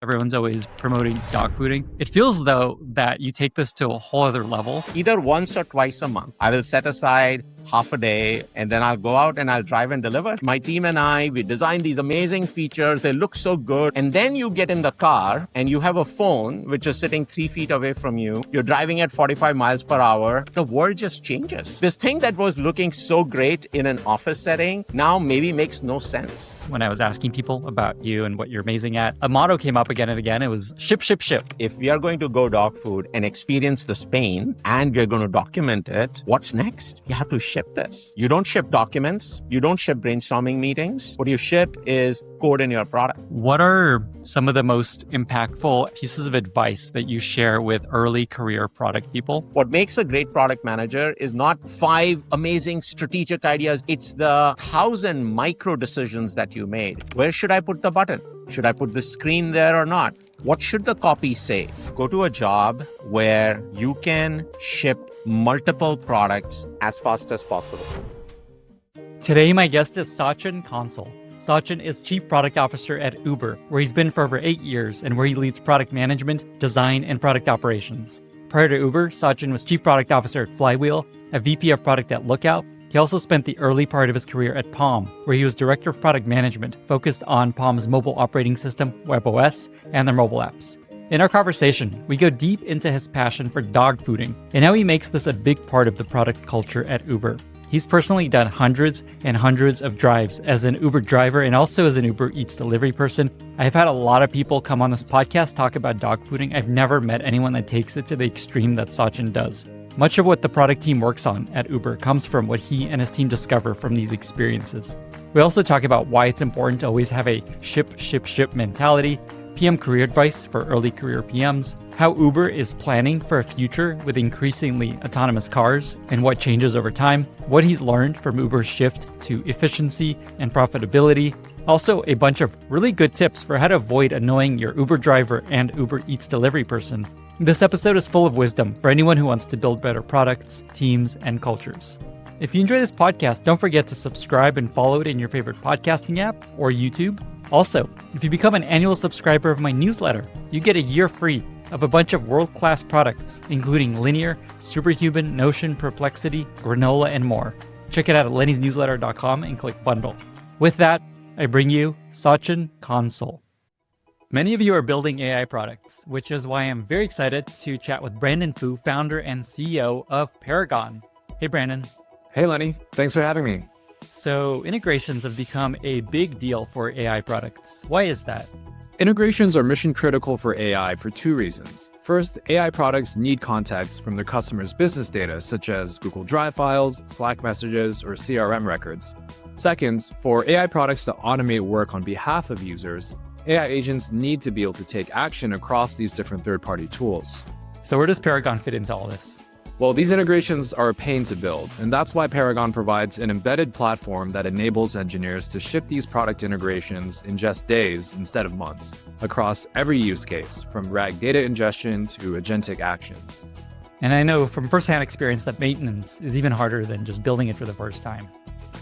Everyone's always promoting dogfooding. It feels, though, that you take this to a whole other level. Either once or twice a month, I will set aside half a day and then I'll go out and I'll drive and deliver. My team and I, we design these amazing features. They look so good. And then you get in the car and you have a phone which is sitting 3 feet away from you. You're driving at 45 miles per hour. The world just changes. This thing that was looking so great in an office setting now maybe makes no sense. When I was asking people about you and what you're amazing at, a motto came up again and again. It was ship, ship, ship. If we are going to go dog food and experience this pain and we're going to document it, what's next? You have to ship this. You don't ship documents. You don't ship brainstorming meetings. What you ship is code in your product. What are some of the most impactful pieces of advice that you share with early career product people? What makes a great product manager is not 5 amazing strategic ideas. It's the 1,000 micro decisions that you made. Where should I put the button? Should I put the screen there or not? What should the copy say? Go to a job where you can ship multiple products as fast as possible. Today, my guest is Sachin Kansal. Sachin is Chief Product Officer at Uber, where he's been for over 8 years and where he leads product management, design, and product operations. Prior to Uber, Sachin was Chief Product Officer at Flywheel, a VP of Product at Lookout. He also spent the early part of his career at Palm, where he was Director of Product Management, focused on Palm's mobile operating system, WebOS, and their mobile apps. In our conversation, we go deep into his passion for dogfooding and how he makes this a big part of the product culture at Uber. He's personally done hundreds and hundreds of drives as an Uber driver and also as an Uber Eats delivery person. I've had a lot of people come on this podcast talk about dogfooding. I've never met anyone that takes it to the extreme that Sachin does. Much of what the product team works on at Uber comes from what he and his team discover from these experiences. We also talk about why it's important to always have a ship, ship, ship mentality, PM career advice for early career PMs, how Uber is planning for a future with increasingly autonomous cars and what changes over time, what he's learned from Uber's shift to efficiency and profitability, also a bunch of really good tips for how to avoid annoying your Uber driver and Uber Eats delivery person. This episode is full of wisdom for anyone who wants to build better products, teams, and cultures. If you enjoy this podcast, don't forget to subscribe and follow it in your favorite podcasting app or YouTube. Also, if you become an annual subscriber of my newsletter, you get a year free of a bunch of world-class products, including Linear, Superhuman, Notion, Perplexity, Granola, and more. Check it out at lennysnewsletter.com and click bundle. With that, I bring you Sachin Kansal. Many of you are building AI products, which is why I'm very excited to chat with Brandon Fu, founder and CEO of Paragon. Hey, Brandon. Hey, Lenny. Thanks for having me. So integrations have become a big deal for AI products. Why is that? Integrations are mission critical for AI for 2 reasons. First, AI products need context from their customers' business data, such as Google Drive files, Slack messages, or CRM records. Second, for AI products to automate work on behalf of users, AI agents need to be able to take action across these different third-party tools. So where does Paragon fit into all this? Well, these integrations are a pain to build, and that's why Paragon provides an embedded platform that enables engineers to ship these product integrations in just days instead of months, across every use case, from RAG data ingestion to agentic actions. And I know from firsthand experience that maintenance is even harder than just building it for the first time.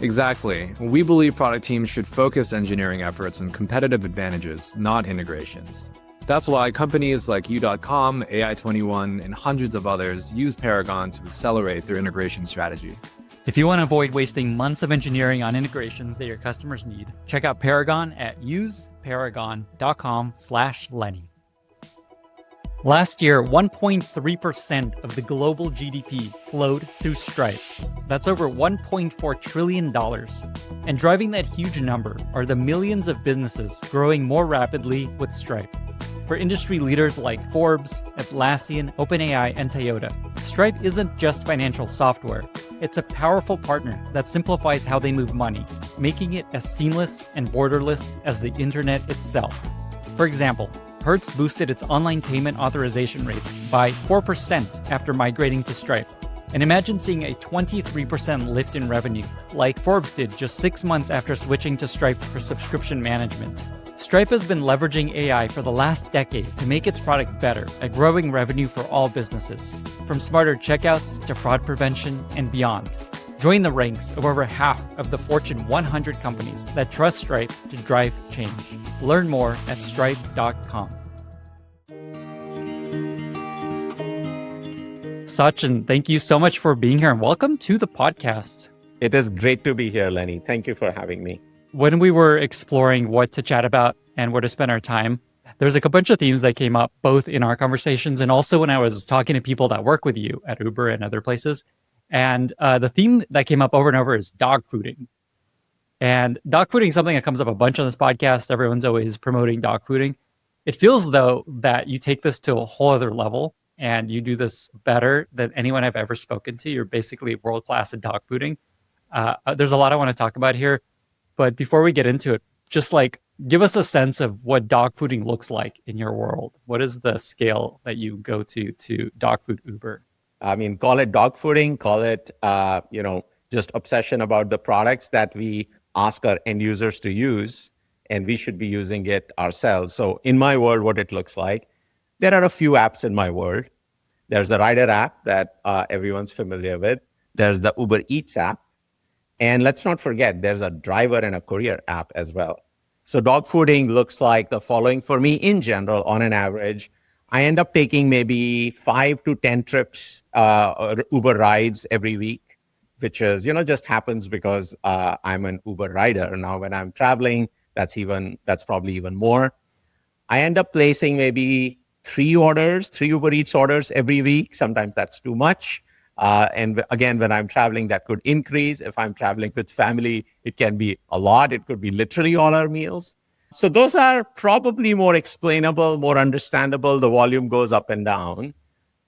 Exactly. We believe product teams should focus engineering efforts on competitive advantages, not integrations. That's why companies like U.com, AI21, and hundreds of others use Paragon to accelerate their integration strategy. If you want to avoid wasting months of engineering on integrations that your customers need, check out Paragon at useparagon.com/Lenny. Last year, 1.3% of the global GDP flowed through Stripe. That's over $1.4 trillion. And driving that huge number are the millions of businesses growing more rapidly with Stripe. For industry leaders like Forbes, Atlassian, OpenAI, and Toyota, Stripe isn't just financial software. It's a powerful partner that simplifies how they move money, making it as seamless and borderless as the internet itself. For example, Hertz boosted its online payment authorization rates by 4% after migrating to Stripe. And imagine seeing a 23% lift in revenue, like Forbes did just 6 months after switching to Stripe for subscription management. Stripe has been leveraging AI for the last decade to make its product better at growing revenue for all businesses, from smarter checkouts to fraud prevention and beyond. Join the ranks of over half of the Fortune 100 companies that trust Stripe to drive change. Learn more at stripe.com. Sachin, thank you so much for being here and welcome to the podcast. It is great to be here, Lenny. Thank you for having me. When we were exploring what to chat about and where to spend our time, there's like a bunch of themes that came up both in our conversations and also when I was talking to people that work with you at Uber and other places. And the theme that came up over and over is dog fooding. And dog fooding is something that comes up a bunch on this podcast. Everyone's always promoting dog fooding. It feels though that you take this to a whole other level and you do this better than anyone I've ever spoken to. You're basically world-class at dog fooding. There's a lot I want to talk about here, but before we get into it, just like give us a sense of what dog fooding looks like in your world. What is the scale that you go to dog food Uber? I mean, call it dog fooding, call it, just obsession about the products that we ask our end users to use, and we should be using it ourselves. So in my world, what it looks like, there are a few apps in my world. There's the Rider app that everyone's familiar with. There's the Uber Eats app. And let's not forget, there's a driver and a courier app as well. So dog fooding looks like the following for me in general, on an average. I end up taking maybe 5 to 10 trips or Uber rides every week, which is, just happens because I'm an Uber rider. Now, when I'm traveling, that's probably even more. I end up placing maybe 3 Uber Eats orders every week. Sometimes that's too much. And again, when I'm traveling, that could increase. If I'm traveling with family, it can be a lot. It could be literally all our meals. So those are probably more explainable, more understandable. The volume goes up and down.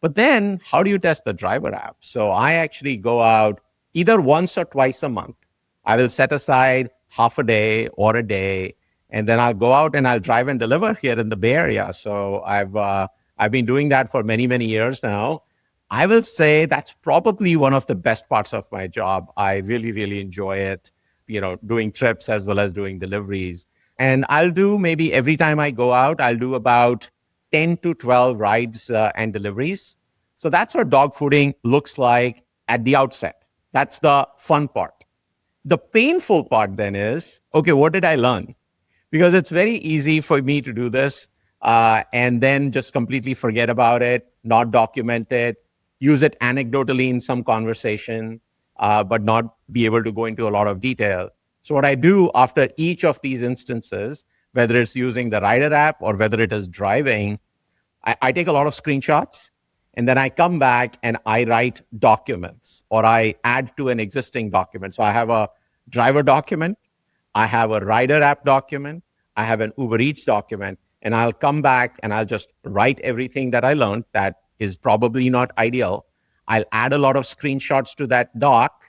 But then how do you test the driver app? So I actually go out either once or twice a month. I will set aside half a day or a day, and then I'll go out and I'll drive and deliver here in the Bay Area. So I've been doing that for many, many years now. I will say that's probably one of the best parts of my job. I really, really enjoy it, doing trips as well as doing deliveries. And I'll do maybe every time I go out, I'll do about 10 to 12 rides and deliveries. So that's what dog fooding looks like at the outset. That's the fun part. The painful part then is, okay, what did I learn? Because it's very easy for me to do this and then just completely forget about it, not document it, use it anecdotally in some conversation, but not be able to go into a lot of detail. So what I do after each of these instances, whether it's using the Rider app or whether it is driving, I take a lot of screenshots and then I come back and I write documents or I add to an existing document. So I have a driver document, I have a Rider app document, I have an Uber Eats document, and I'll come back and I'll just write everything that I learned that is probably not ideal. I'll add a lot of screenshots to that doc.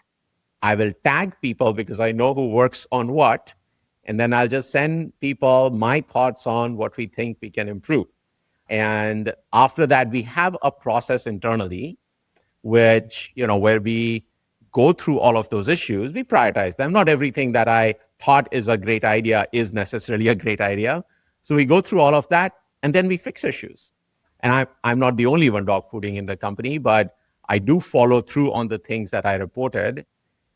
I will tag people because I know who works on what. And then I'll just send people my thoughts on what we think we can improve. And after that, we have a process internally, which, where we go through all of those issues, we prioritize them. Not everything that I thought is a great idea is necessarily a great idea. So we go through all of that and then we fix issues. And I'm not the only one dog fooding in the company, but I do follow through on the things that I reported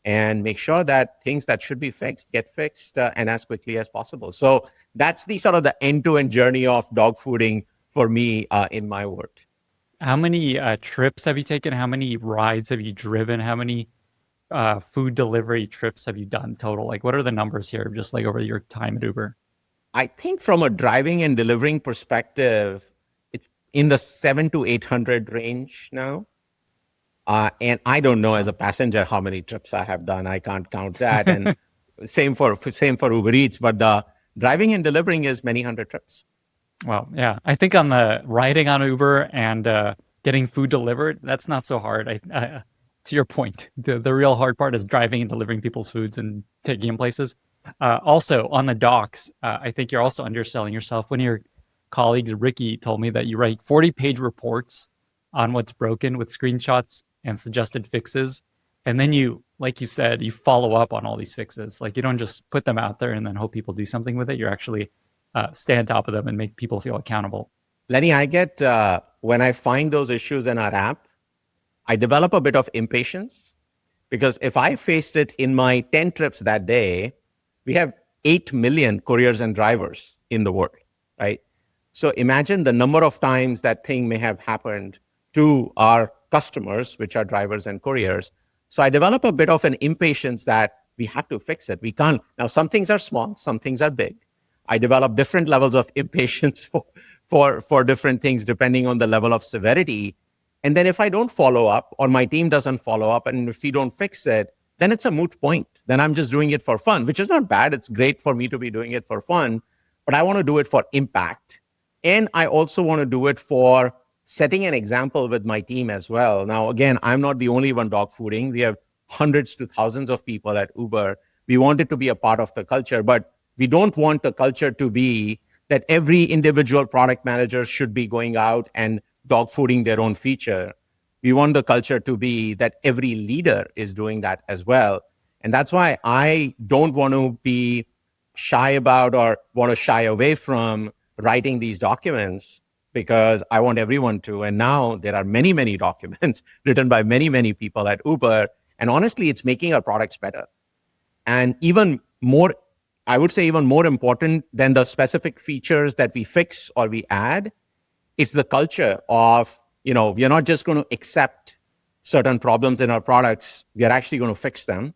and make sure that things that should be fixed get fixed and as quickly as possible. So that's the sort of the end-to-end journey of dog fooding for me in my work. How many trips have you taken? How many rides have you driven? How many food delivery trips have you done total? Like, what are the numbers here, just like over your time at Uber? I think from a driving and delivering perspective, it's in the 700 to 800 range now. And I don't know as a passenger how many trips I have done. I can't count that. And same for Uber Eats, but the driving and delivering is many hundred trips. Well, yeah, I think on the riding on Uber and getting food delivered, that's not so hard. To your point, the real hard part is driving and delivering people's foods and taking them places. Also, on the docs, I think you're also underselling yourself. One of your colleagues, Ricky, told me that you write 40-page reports on what's broken with screenshots and suggested fixes. And then you, like you said, you follow up on all these fixes. Like, you don't just put them out there and then hope people do something with it. You're actually stay on top of them and make people feel accountable. Lenny, I get, when I find those issues in our app, I develop a bit of impatience because if I faced it in my 10 trips that day, we have 8 million couriers and drivers in the world, right? So imagine the number of times that thing may have happened to our customers, which are drivers and couriers. So I develop a bit of an impatience that we have to fix it. We can't. Now, some things are small, some things are big. I develop different levels of impatience for different things depending on the level of severity. And then if I don't follow up or my team doesn't follow up and if we don't fix it, then it's a moot point. Then I'm just doing it for fun, which is not bad. It's great for me to be doing it for fun, but I want to do it for impact. And I also want to do it for setting an example with my team as well. Now, again, I'm not the only one dogfooding. We have hundreds to thousands of people at Uber. We want it to be a part of the culture, but we don't want the culture to be that every individual product manager should be going out and dogfooding their own feature. We want the culture to be that every leader is doing that as well. And that's why I don't want to be shy about or want to shy away from writing these documents because I want everyone to. And now there are many, many documents written by many, many people at Uber. And honestly, it's making our products better. And even more, I would say even more important than the specific features that we fix or we add, it's the culture of, we are not just going to accept certain problems in our products. We are actually going to fix them.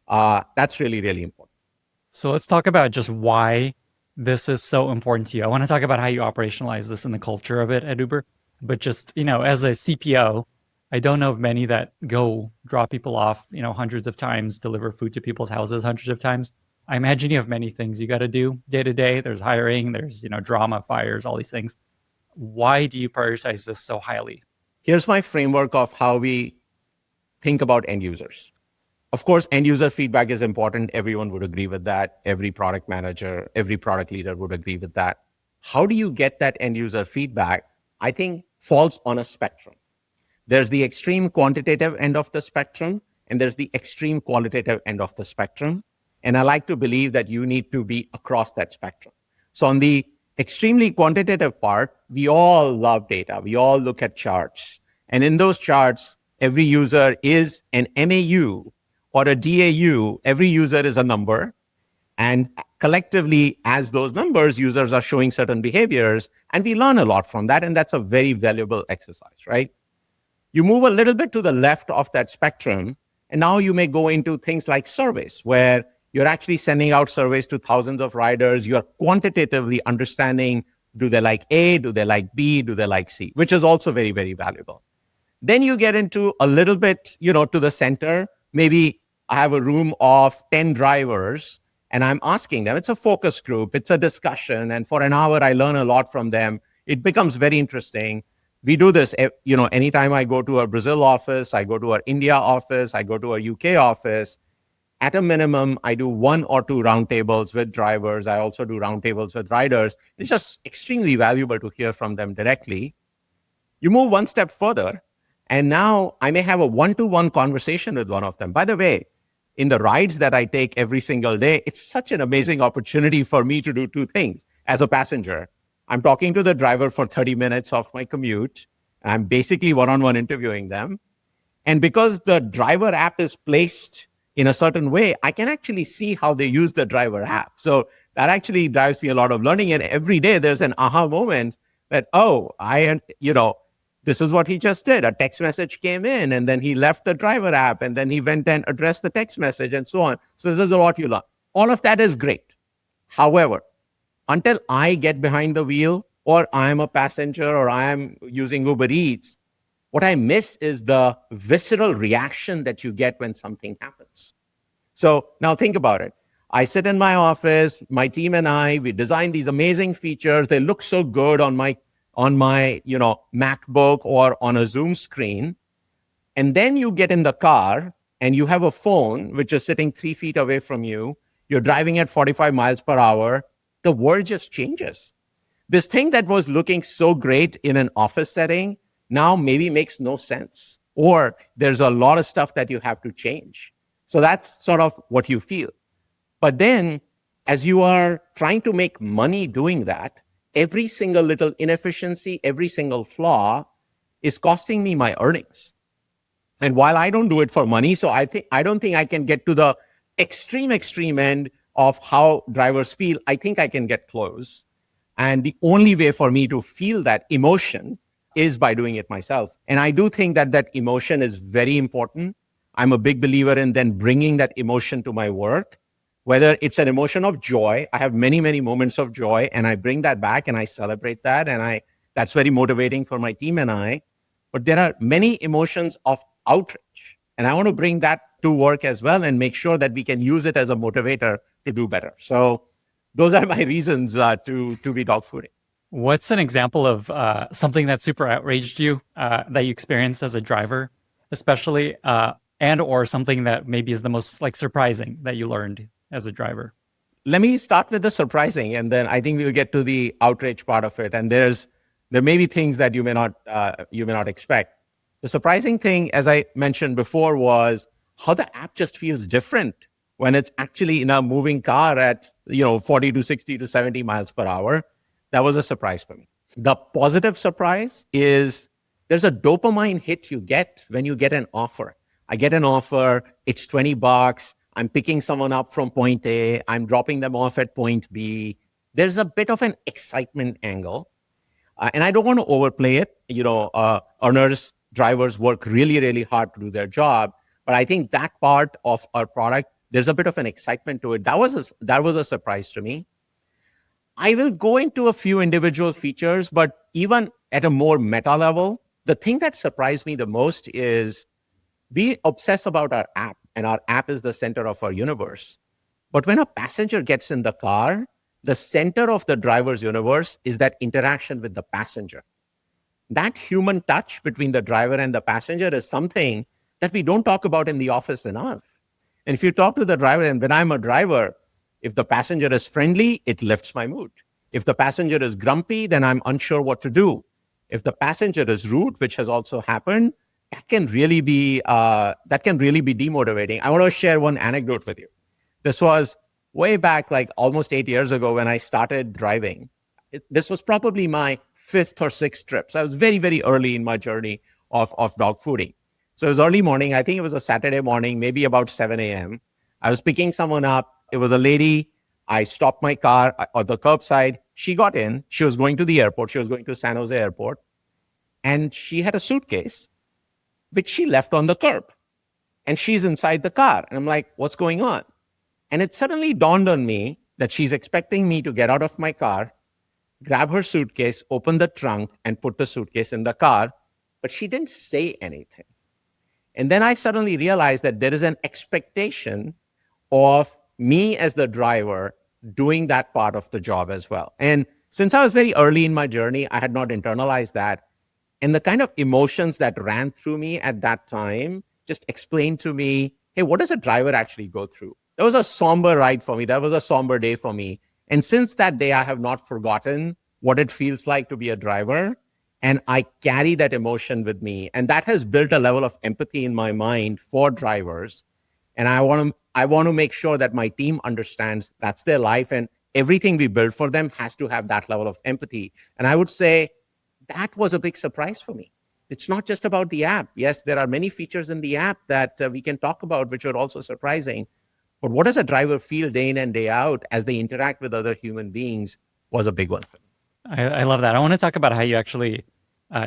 That's really, really important. So let's talk about just why this is so important to you. I want to talk about how you operationalize this and the culture of it at Uber. But just, as a CPO, I don't know of many that go drop people off, hundreds of times, deliver food to people's houses hundreds of times. I imagine you have many things you got to do day to day. There's hiring, there's, drama, fires, all these things. Why do you prioritize this so highly? Here's my framework of how we think about end users. Of course, end user feedback is important. Everyone would agree with that. Every product manager, every product leader would agree with that. How do you get that end user feedback? I think falls on a spectrum. There's the extreme quantitative end of the spectrum, and there's the extreme qualitative end of the spectrum. And I like to believe that you need to be across that spectrum. So on the extremely quantitative part, we all love data. We all look at charts. And in those charts, every user is an MAU or a DAU. Every user is a number. And collectively, as those numbers, users are showing certain behaviors. And we learn a lot from that. And that's a very valuable exercise, right? You move a little bit to the left of that spectrum. And now you may go into things like surveys, where you're actually sending out surveys to thousands of riders. You're quantitatively understanding, do they like A, do they like B, do they like C, which is also very, very valuable. Then you get into a little bit, to the center. Maybe I have a room of 10 drivers and I'm asking them, it's a focus group, it's a discussion. And for an hour, I learn a lot from them. It becomes very interesting. We do this, anytime I go to a Brazil office, I go to our India office, I go to our UK office. At a minimum, I do 1 or 2 roundtables with drivers. I also do roundtables with riders. It's just extremely valuable to hear from them directly. You move one step further, and now I may have a one-to-one conversation with one of them. By the way, in the rides that I take every single day, it's such an amazing opportunity for me to do 2 things. As a passenger, I'm talking to the driver for 30 minutes of my commute. And I'm basically one-on-one interviewing them. And because the driver app is placed in a certain way, I can actually see how they use the driver app. So that actually drives me a lot of learning. And every day there's an aha moment that, this is what he just did. A text message came in and then he left the driver app and then he went and addressed the text message and so on. So this is what you learn. All of that is great. However, until I get behind the wheel or I'm a passenger or I'm using Uber Eats, what I miss is the visceral reaction that you get when something happens. So now think about it. I sit in my office, my team and I, we design these amazing features. They look so good on my MacBook or on a Zoom screen. And then you get in the car and you have a phone, which is sitting 3 feet away from you. You're driving at 45 miles per hour. The world just changes. This thing that was looking so great in an office setting now maybe makes no sense, or there's a lot of stuff that you have to change. So that's sort of what you feel. But then as you are trying to make money doing that, every single little inefficiency, every single flaw is costing me my earnings. And while I don't do it for money, so I don't think I can get to the extreme end of how drivers feel. I think I can get close. And the only way for me to feel that emotion is by doing it myself. And I do think that that emotion is very important. I'm a big believer in then bringing that emotion to my work, whether it's an emotion of joy. I have many, many moments of joy, and I bring that back and I celebrate that. And that's very motivating for my team and I. But there are many emotions of outrage. And I want to bring that to work as well and make sure that we can use it as a motivator to do better. So those are my reasons to be dogfooding. What's an example of something that super outraged you that you experienced as a driver, especially, and or something that maybe is the most like surprising that you learned as a driver? Let me start with the surprising, and then I think we'll get to the outrage part of it. And there may be things that you may not expect. The surprising thing, as I mentioned before, was how the app just feels different when it's actually in a moving car at 40 to 60 to 70 miles per hour. That was a surprise for me. The positive surprise is there's a dopamine hit you get when you get an offer. I get an offer, it's $20. I'm picking someone up from point A. I'm dropping them off at point B. There's a bit of an excitement angle. And I don't want to overplay it. Earners, drivers work really, really hard to do their job. But I think that part of our product, there's a bit of an excitement to it. That was a surprise to me. I will go into a few individual features, but even at a more meta level, the thing that surprised me the most is we obsess about our app, and our app is the center of our universe. But when a passenger gets in the car, the center of the driver's universe is that interaction with the passenger. That human touch between the driver and the passenger is something that we don't talk about in the office enough. And if you talk to the driver, and when I'm a driver, if the passenger is friendly, it lifts my mood. If the passenger is grumpy, then I'm unsure what to do. If the passenger is rude, which has also happened, that can really be demotivating. I want to share one anecdote with you. This was way back, like almost 8 years ago when I started driving. This was probably my 5th or 6th trip. So I was very, very early in my journey of dogfooding. So it was early morning. I think it was a Saturday morning, maybe about 7 a.m. I was picking someone up. It was a lady. I stopped my car at the curbside. She got in. She was going to the airport. She was going to San Jose Airport. And she had a suitcase, which she left on the curb. And she's inside the car. And I'm like, what's going on? And it suddenly dawned on me that she's expecting me to get out of my car, grab her suitcase, open the trunk, and put the suitcase in the car. But she didn't say anything. And then I suddenly realized that there is an expectation of me as the driver doing that part of the job as well. And since I was very early in my journey, I had not internalized that. And the kind of emotions that ran through me at that time just explained to me, hey, what does a driver actually go through? That was a somber ride for me. That was a somber day for me. And since that day, I have not forgotten what it feels like to be a driver. And I carry that emotion with me. And that has built a level of empathy in my mind for drivers. And I want to make sure that my team understands that's their life, and everything we build for them has to have that level of empathy. And I would say that was a big surprise for me. It's not just about the app. Yes, there are many features in the app that we can talk about, which are also surprising. But what does a driver feel day in and day out as they interact with other human beings was a big one for me. I love that. I want to talk about how you actually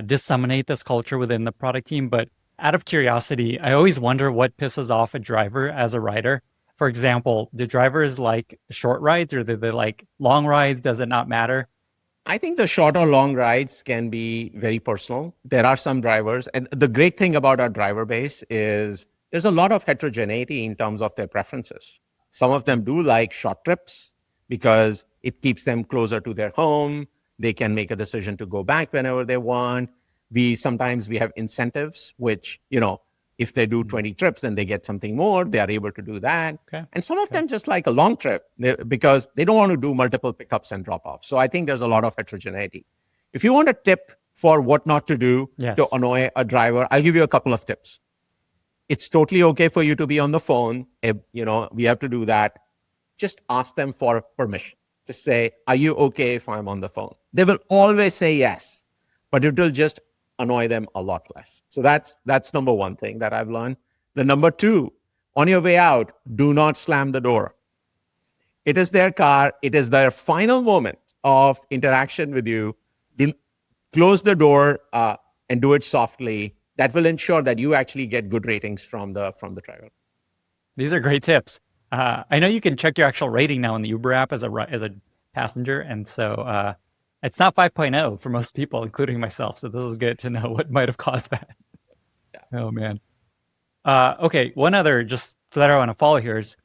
disseminate this culture within the product team. But out of curiosity, I always wonder what pisses off a driver as a rider. For example, do drivers like short rides, or do they like long rides? Does it not matter? I think the short or long rides can be very personal. There are some drivers, and the great thing about our driver base is there's a lot of heterogeneity in terms of their preferences. Some of them do like short trips because it keeps them closer to their home. They can make a decision to go back whenever they want. Sometimes we have incentives, which, if they do 20 trips, then they get something more. They are able to do that. Okay. And some of them just like a long trip because they don't want to do multiple pickups and drop-offs. So I think there's a lot of heterogeneity. If you want a tip for what not to do to annoy a driver, I'll give you a couple of tips. It's totally okay for you to be on the phone. We have to do that. Just ask them for permission. Just say, are you okay if I'm on the phone? They will always say yes, but it will just annoy them a lot less. So that's number one thing that I've learned. The number two, on your way out, do not slam the door. It is their car. It is their final moment of interaction with you. close the door and do it softly. That will ensure that you actually get good ratings from the driver. These are great tips. I know you can check your actual rating now in the Uber app as a passenger, and so it's not 5.0 for most people, including myself. So this is good to know what might have caused that. Yeah. Oh man. Okay, one other just that I want to follow here is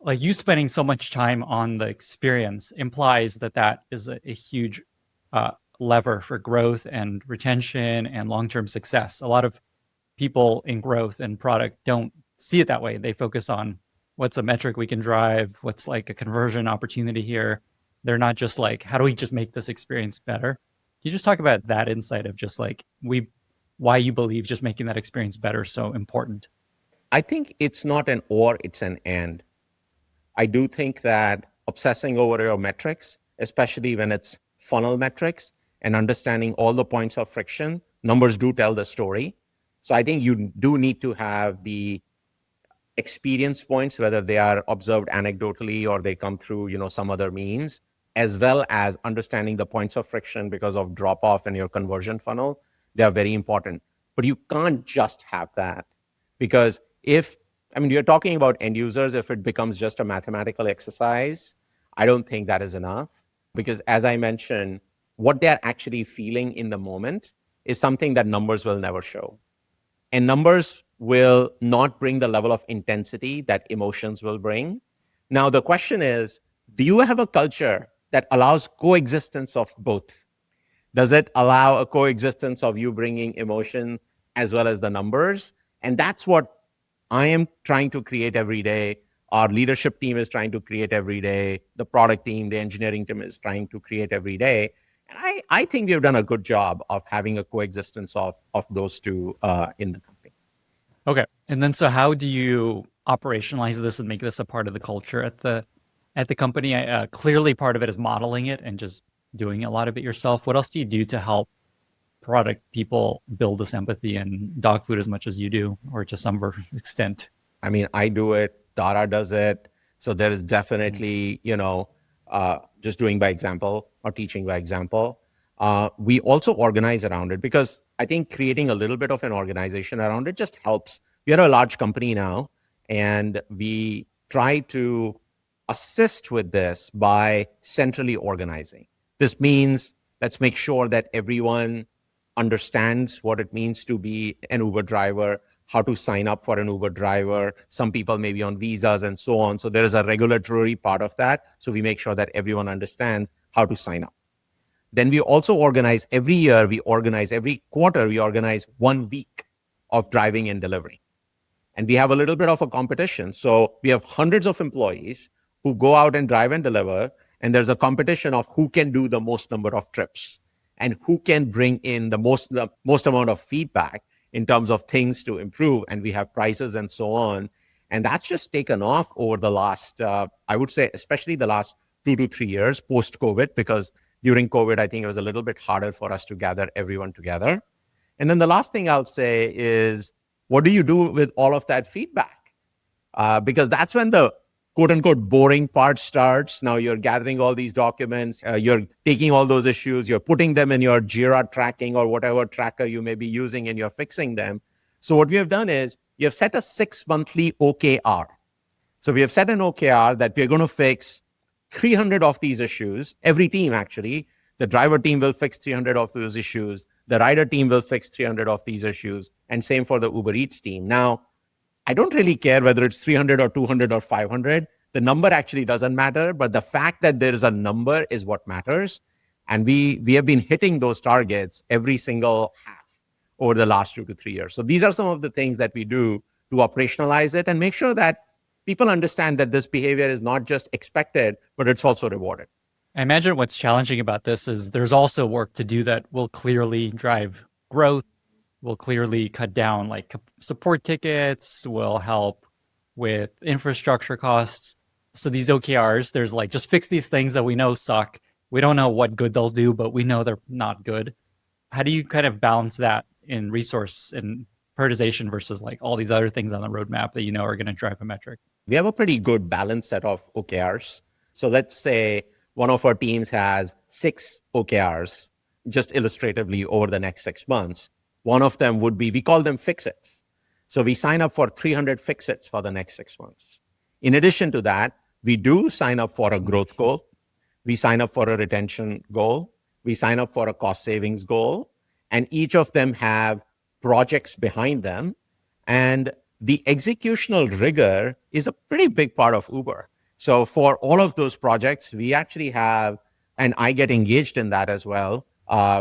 like you spending so much time on the experience implies that that is a huge lever for growth and retention and long-term success. A lot of people in growth and product don't see it that way. They focus on what's a metric we can drive, what's like a conversion opportunity here. They're not just like, how do we just make this experience better? Can you just talk about that insight of just like why you believe just making that experience better is so important? I think it's not an or, it's an and. I do think that obsessing over your metrics, especially when it's funnel metrics and understanding all the points of friction, numbers do tell the story. So I think you do need to have the experience points, whether they are observed anecdotally or they come through, some other means, as well as understanding the points of friction because of drop off in your conversion funnel. They are very important, but you can't just have that because you're talking about end users. If it becomes just a mathematical exercise, I don't think that is enough because as I mentioned, what they're actually feeling in the moment is something that numbers will never show. And numbers will not bring the level of intensity that emotions will bring. Now, the question is, do you have a culture that allows coexistence of both? Does it allow a coexistence of you bringing emotion as well as the numbers? And that's what I am trying to create every day. Our leadership team is trying to create every day. The product team, the engineering team is trying to create every day. And I think we've done a good job of having a coexistence of those two in the company. Okay. And then so how do you operationalize this and make this a part of the culture at the company? Clearly part of it is modeling it and just doing a lot of it yourself. What else do you do to help product people build this empathy and dog food as much as you do, or to some extent? I do it. Dara does it. So there is definitely, just doing by example or teaching by example. We also organize around it because I think creating a little bit of an organization around it just helps. We are a large company now, and we try to assist with this by centrally organizing. This means let's make sure that everyone understands what it means to be an Uber driver, how to sign up for an Uber driver. Some people may be on visas and so on. So there is a regulatory part of that. So we make sure that everyone understands how to sign up. Then we also organize every quarter, we organize 1 week of driving and delivery. And we have a little bit of a competition. So we have hundreds of employees who go out and drive and deliver. And there's a competition of who can do the most number of trips and who can bring in the most amount of feedback in terms of things to improve. And we have prizes and so on. And that's just taken off over the last, I would say, especially the last 2 to 3 years post-COVID, because during COVID, I think it was a little bit harder for us to gather everyone together. And then the last thing I'll say is, what do you do with all of that feedback? Because that's when the quote unquote boring part starts. Now you're gathering all these documents, you're taking all those issues, you're putting them in your Jira tracking or whatever tracker you may be using, and you're fixing them. So what we have done is we have set a 6-monthly OKR. So we have set an OKR that we're going to fix 300 of these issues. Every team, actually, the driver team will fix 300 of those issues. The rider team will fix 300 of these issues. And same for the Uber Eats team. Now, I don't really care whether it's 300 or 200 or 500. The number actually doesn't matter, but the fact that there is a number is what matters. And we have been hitting those targets every single half over the last 2 to 3 years. So these are some of the things that we do to operationalize it and make sure that people understand that this behavior is not just expected, but it's also rewarded. I imagine what's challenging about this is there's also work to do that will clearly drive growth, will clearly cut down like support tickets, will help with infrastructure costs. So these OKRs, there's like, just fix these things that we know suck. We don't know what good they'll do, but we know they're not good. How do you kind of balance that in resource and prioritization versus like all these other things on the roadmap that you know are going to drive a metric? We have a pretty good balanced set of OKRs. So let's say one of our teams has 6 OKRs just illustratively over the next 6 months. One of them would be, we call them fix-its. So we sign up for 300 fix-its for the next 6 months. In addition to that, we do sign up for a growth goal. We sign up for a retention goal. We sign up for a cost savings goal. And each of them have projects behind them. And the executional rigor is a pretty big part of Uber. So for all of those projects, we actually have, and I get engaged in that as well,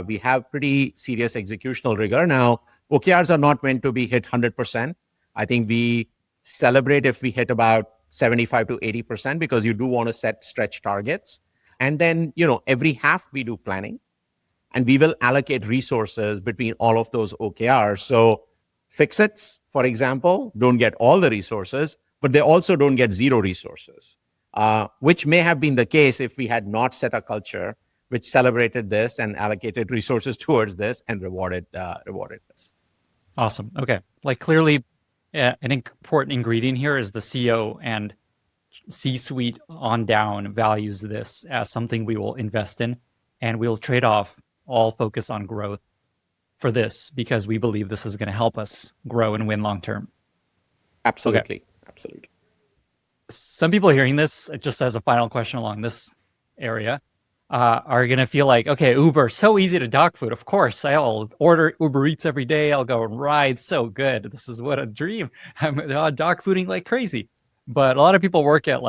we have pretty serious executional rigor. Now, OKRs are not meant to be hit 100%. I think we celebrate if we hit about 75 to 80% because you do want to set stretch targets. And then, every half we do planning and we will allocate resources between all of those OKRs. So fix-its, for example, don't get all the resources, but they also don't get zero resources, which may have been the case if we had not set a culture which celebrated this and allocated resources towards this and rewarded this. Awesome. Okay. Like clearly an important ingredient here is the CEO and C-suite on down values this as something we will invest in, and we'll trade off all focus on growth for this because we believe this is going to help us grow and win long term. Absolutely. Okay. Absolutely. Some people hearing this, just as a final question along this area, are going to feel like, okay, Uber, so easy to dog food. Of course, I'll order Uber Eats every day. I'll go and ride. So good. This is what a dream. I'm dog fooding like crazy. But a lot of people work at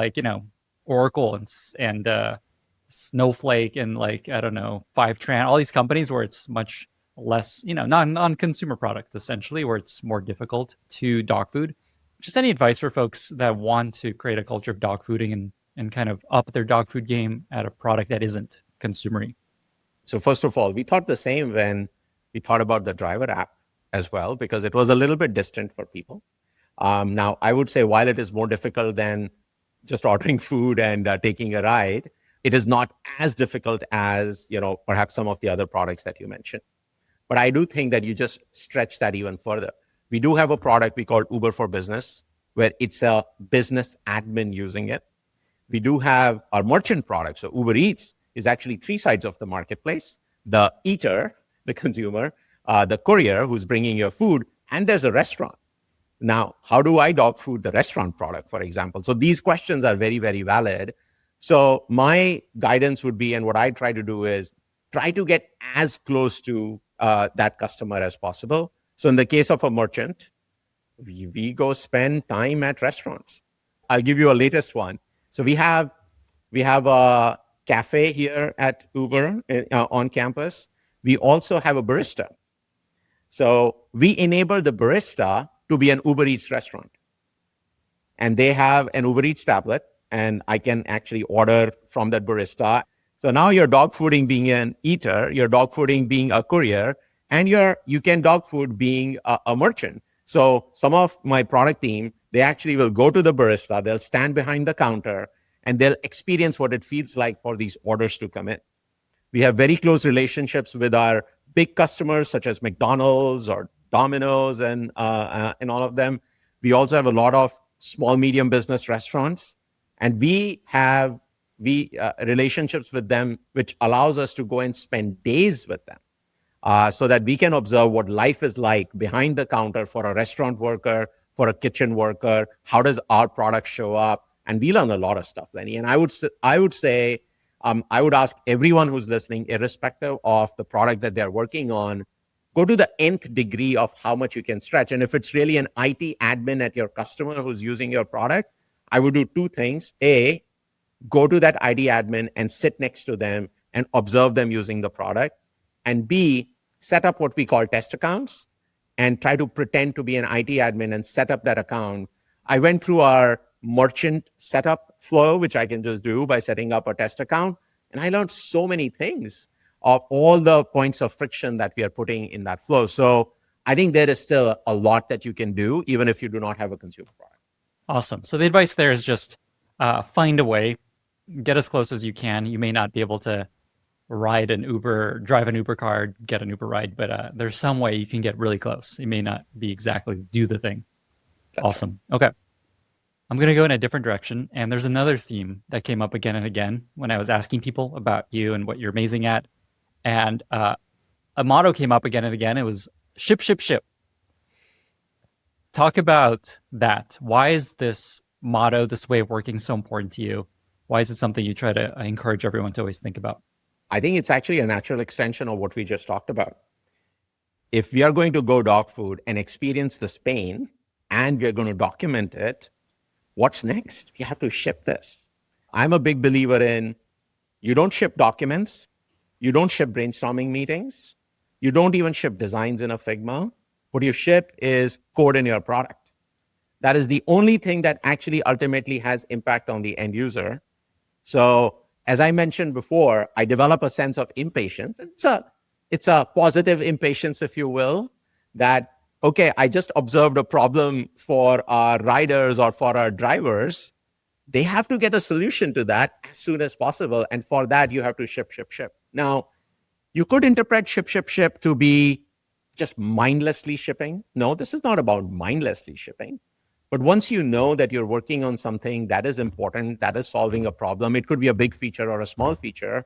Oracle and Snowflake and Fivetran, all these companies where it's much less, non-consumer product essentially, where it's more difficult to dog food. Just any advice for folks that want to create a culture of dog fooding and kind of up their dog food game at a product that isn't consumery? So first of all, we thought the same when we thought about the driver app as well, because it was a little bit distant for people. Now, I would say while it is more difficult than just ordering food and taking a ride, it is not as difficult as, perhaps some of the other products that you mentioned. But I do think that you just stretch that even further. We do have a product we call Uber for Business, where it's a business admin using it. We do have our merchant product. So Uber Eats is actually 3 sides of the marketplace: the eater, the consumer, the courier who's bringing your food, and there's a restaurant. Now, how do I dog food the restaurant product, for example? So these questions are very, very valid. So my guidance would be, and what I try to do is try to get as close to that customer as possible. So in the case of a merchant, we go spend time at restaurants. I'll give you a latest one. So we have a cafe here at Uber on campus. We also have a barista. So we enable the barista to be an Uber Eats restaurant. And they have an Uber Eats tablet, and I can actually order from that barista. So now you're dog fooding being an eater, you're dog fooding being a courier, and you can dog food being a merchant. So some of my product team, they actually will go to the barista, they'll stand behind the counter, and they'll experience what it feels like for these orders to come in. We have very close relationships with our big customers, such as McDonald's or Domino's and all of them. We also have a lot of small, medium business restaurants, and we have relationships with them, which allows us to go and spend days with them. So that we can observe what life is like behind the counter for a restaurant worker, for a kitchen worker. How does our product show up? And we learn a lot of stuff, Lenny. And I would say, I would ask everyone who's listening, irrespective of the product that they're working on, go to the nth degree of how much you can stretch. And if it's really an IT admin at your customer who's using your product, I would do 2 things. A, go to that IT admin and sit next to them and observe them using the product. And B, set up what we call test accounts and try to pretend to be an IT admin and set up that account. I went through our merchant setup flow, which I can just do by setting up a test account. And I learned so many things of all the points of friction that we are putting in that flow. So I think there is still a lot that you can do, even if you do not have a consumer product. Awesome. So the advice there is just find a way, get as close as you can. You may not be able to drive an Uber car, get an Uber ride, but there's some way you can get really close. You may not be exactly do the thing. That's awesome. Right. Okay. I'm going to go in a different direction. And there's another theme that came up again and again when I was asking people about you and what you're amazing at. And a motto came up again and again. It was ship, ship, ship. Talk about that. Why is this motto, this way of working, so important to you? Why is it something you try to encourage everyone to always think about? I think it's actually a natural extension of what we just talked about. If we are going to go dog food and experience this pain and we're going to document it, what's next? We have to ship this. I'm a big believer in you don't ship documents, you don't ship brainstorming meetings, you don't even ship designs in a Figma. What you ship is code in your product. That is the only thing that actually ultimately has impact on the end user. So as I mentioned before, I develop a sense of impatience. It's a positive impatience, if you will, that, okay, I just observed a problem for our riders or for our drivers. They have to get a solution to that as soon as possible. And for that, you have to ship, ship, ship. Now, you could interpret ship, ship, ship to be just mindlessly shipping. No, this is not about mindlessly shipping. But once you know that you're working on something that is important, that is solving a problem, it could be a big feature or a small feature,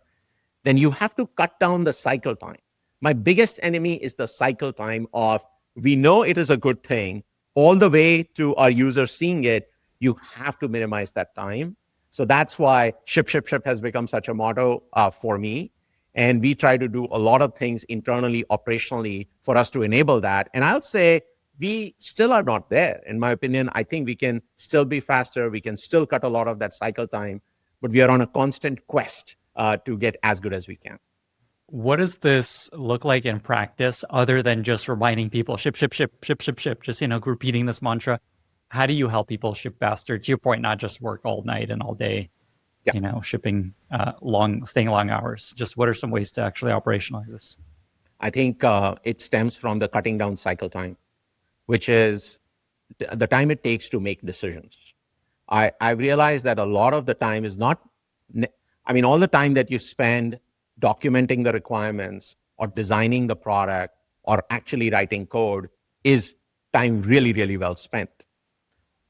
then you have to cut down the cycle time. My biggest enemy is the cycle time of, we know it is a good thing, all the way to our users seeing it, you have to minimize that time. So that's why ship, ship, ship has become such a motto for me. And we try to do a lot of things internally, operationally, for us to enable that. And I'll say, we still are not there. In my opinion, I think we can still be faster. We can still cut a lot of that cycle time, but we are on a constant quest to get as good as we can. What does this look like in practice other than just reminding people ship, ship, ship, ship, ship, ship, just, repeating this mantra? How do you help people ship faster? To your point, not just work all night and all day, shipping staying long hours. Just what are some ways to actually operationalize this? I think it stems from the cutting down cycle time, which is the time it takes to make decisions. I realized that a lot of the time is not, all the time that you spend documenting the requirements or designing the product or actually writing code is time really, really well spent.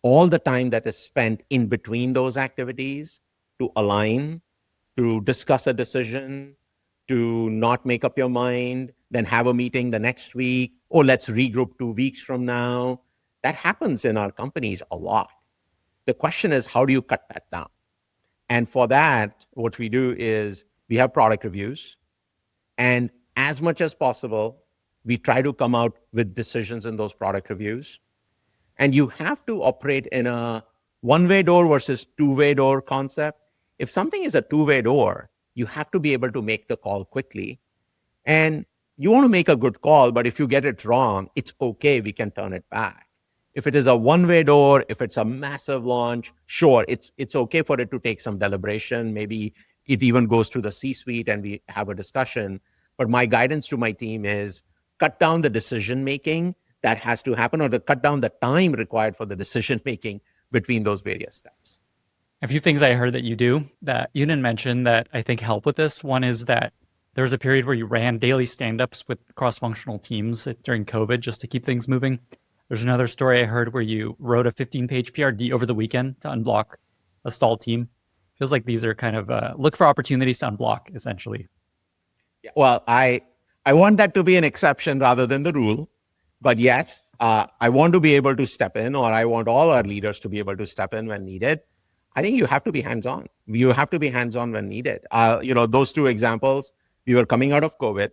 All the time that is spent in between those activities to align, to discuss a decision, to not make up your mind, then have a meeting the next week, or let's regroup 2 weeks from now. That happens in our companies a lot. The question is, how do you cut that down? And for that, what we do is we have product reviews. And as much as possible, we try to come out with decisions in those product reviews. And you have to operate in a one-way door versus two-way door concept. If something is a two-way door, you have to be able to make the call quickly. And you want to make a good call, but if you get it wrong, it's okay. We can turn it back. If it is a one-way door, if it's a massive launch, sure, it's okay for it to take some deliberation. Maybe it even goes to the C-suite and we have a discussion. But my guidance to my team is cut down the decision-making that has to happen, or to cut down the time required for the decision-making between those various steps. A few things I heard that you do that you didn't mention that I think help with this. One is that there was a period where you ran daily stand-ups with cross-functional teams during COVID just to keep things moving. There's another story I heard where you wrote a 15-page PRD over the weekend to unblock a stalled team. Feels like these are kind of look for opportunities to unblock, essentially. Yeah, well, I want that to be an exception rather than the rule. But yes, I want to be able to step in, or I want all our leaders to be able to step in when needed. I think you have to be hands-on. You have to be hands-on when needed. Those two examples, we were coming out of COVID.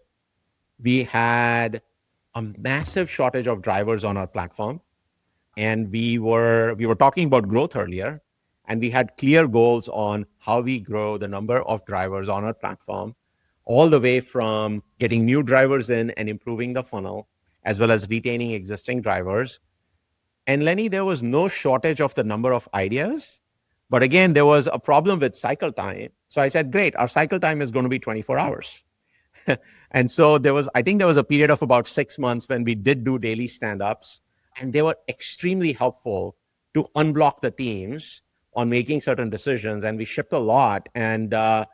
We had a massive shortage of drivers on our platform. And we were talking about growth earlier, and we had clear goals on how we grow the number of drivers on our platform, all the way from getting new drivers in and improving the funnel, as well as retaining existing drivers. And Lenny, there was no shortage of the number of ideas. But again, there was a problem with cycle time. So I said, great, our cycle time is going to be 24 hours. And so I think there was a period of about 6 months when we did do daily stand-ups, and they were extremely helpful to unblock the teams on making certain decisions. And we shipped a lot. And I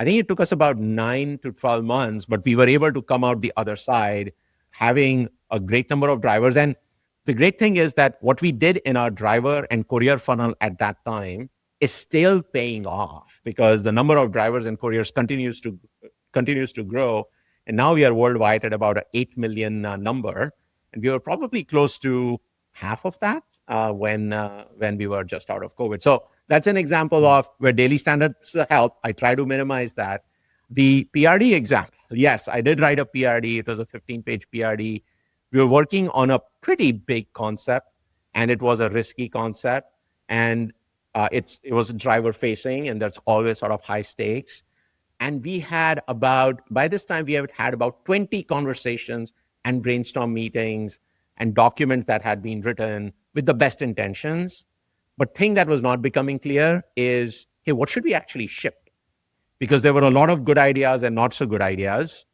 think it took us about 9 to 12 months, but we were able to come out the other side having a great number of drivers. And the great thing is that what we did in our driver and courier funnel at that time is still paying off, because the number of drivers and couriers continues to grow. And now we are worldwide at about an 8 million number. And we were probably close to half of that when we were just out of COVID. So that's an example of where daily standards help. I try to minimize that. The PRD example, yes, I did write a PRD. It was a 15-page PRD. We were working on a pretty big concept, and it was a risky concept. And it was driver facing, and that's always sort of high stakes. And by this time, we had had about 20 conversations and brainstorm meetings and documents that had been written with the best intentions. But thing that was not becoming clear is, hey, what should we actually ship? Because there were a lot of good ideas and not so good ideas,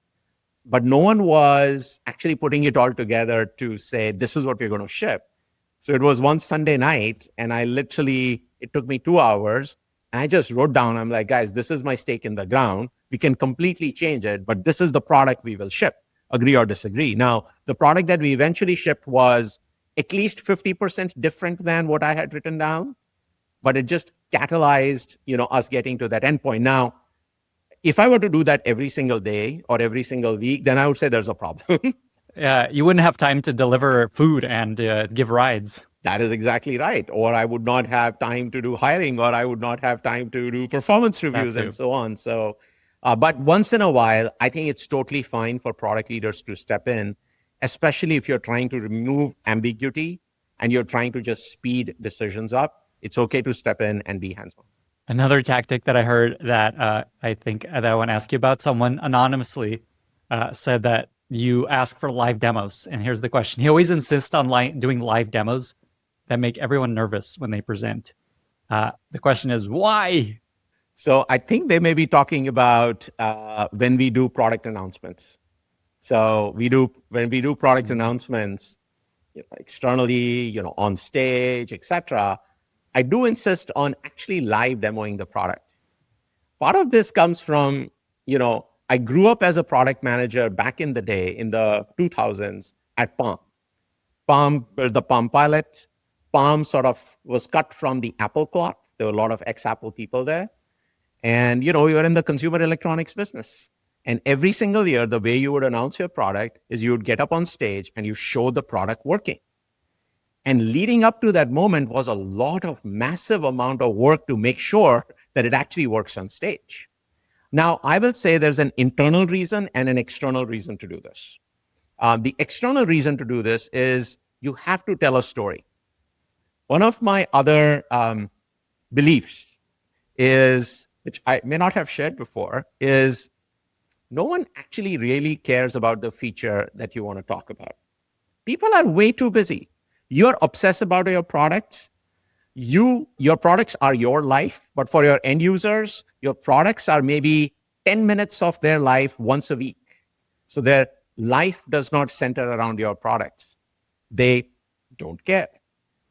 but no one was actually putting it all together to say, this is what we're going to ship. So it was one Sunday night, and it took me 2 hours, and I just wrote down, I'm like, guys, this is my stake in the ground. We can completely change it, but this is the product we will ship, agree or disagree. Now, the product that we eventually shipped was at least 50% different than what I had written down, but it just catalyzed, us getting to that endpoint. Now, if I were to do that every single day or every single week, then I would say there's a problem. You wouldn't have time to deliver food and give rides. That is exactly right. Or I would not have time to do hiring, or I would not have time to do performance reviews and so on. So, but once in a while, I think it's totally fine for product leaders to step in, especially if you're trying to remove ambiguity and you're trying to just speed decisions up. It's okay to step in and be hands-on. Another tactic that I heard that I think that I want to ask you about, someone anonymously said that you ask for live demos. And here's the question. He always insists on doing live demos that make everyone nervous when they present. The question is, why? So I think they may be talking about when we do product announcements. So when we do product announcements externally, on stage, etc., I do insist on actually live demoing the product. Part of this comes from, I grew up as a product manager back in the day, in the 2000s at Palm. Palm built the Palm Pilot. Palm sort of was cut from the Apple cloth. There were a lot of ex-Apple people there. And, we were in the consumer electronics business. And every single year, the way you would announce your product is you would get up on stage and you show the product working. And leading up to that moment was a lot of massive amount of work to make sure that it actually works on stage. Now, I will say there's an internal reason and an external reason to do this. The external reason to do this is you have to tell a story. One of my other beliefs is, which I may not have shared before, is no one actually really cares about the feature that you want to talk about. People are way too busy. You're obsessed about your products. Your products are your life, but for your end users, your products are maybe 10 minutes of their life once a week. So their life does not center around your product. They don't care.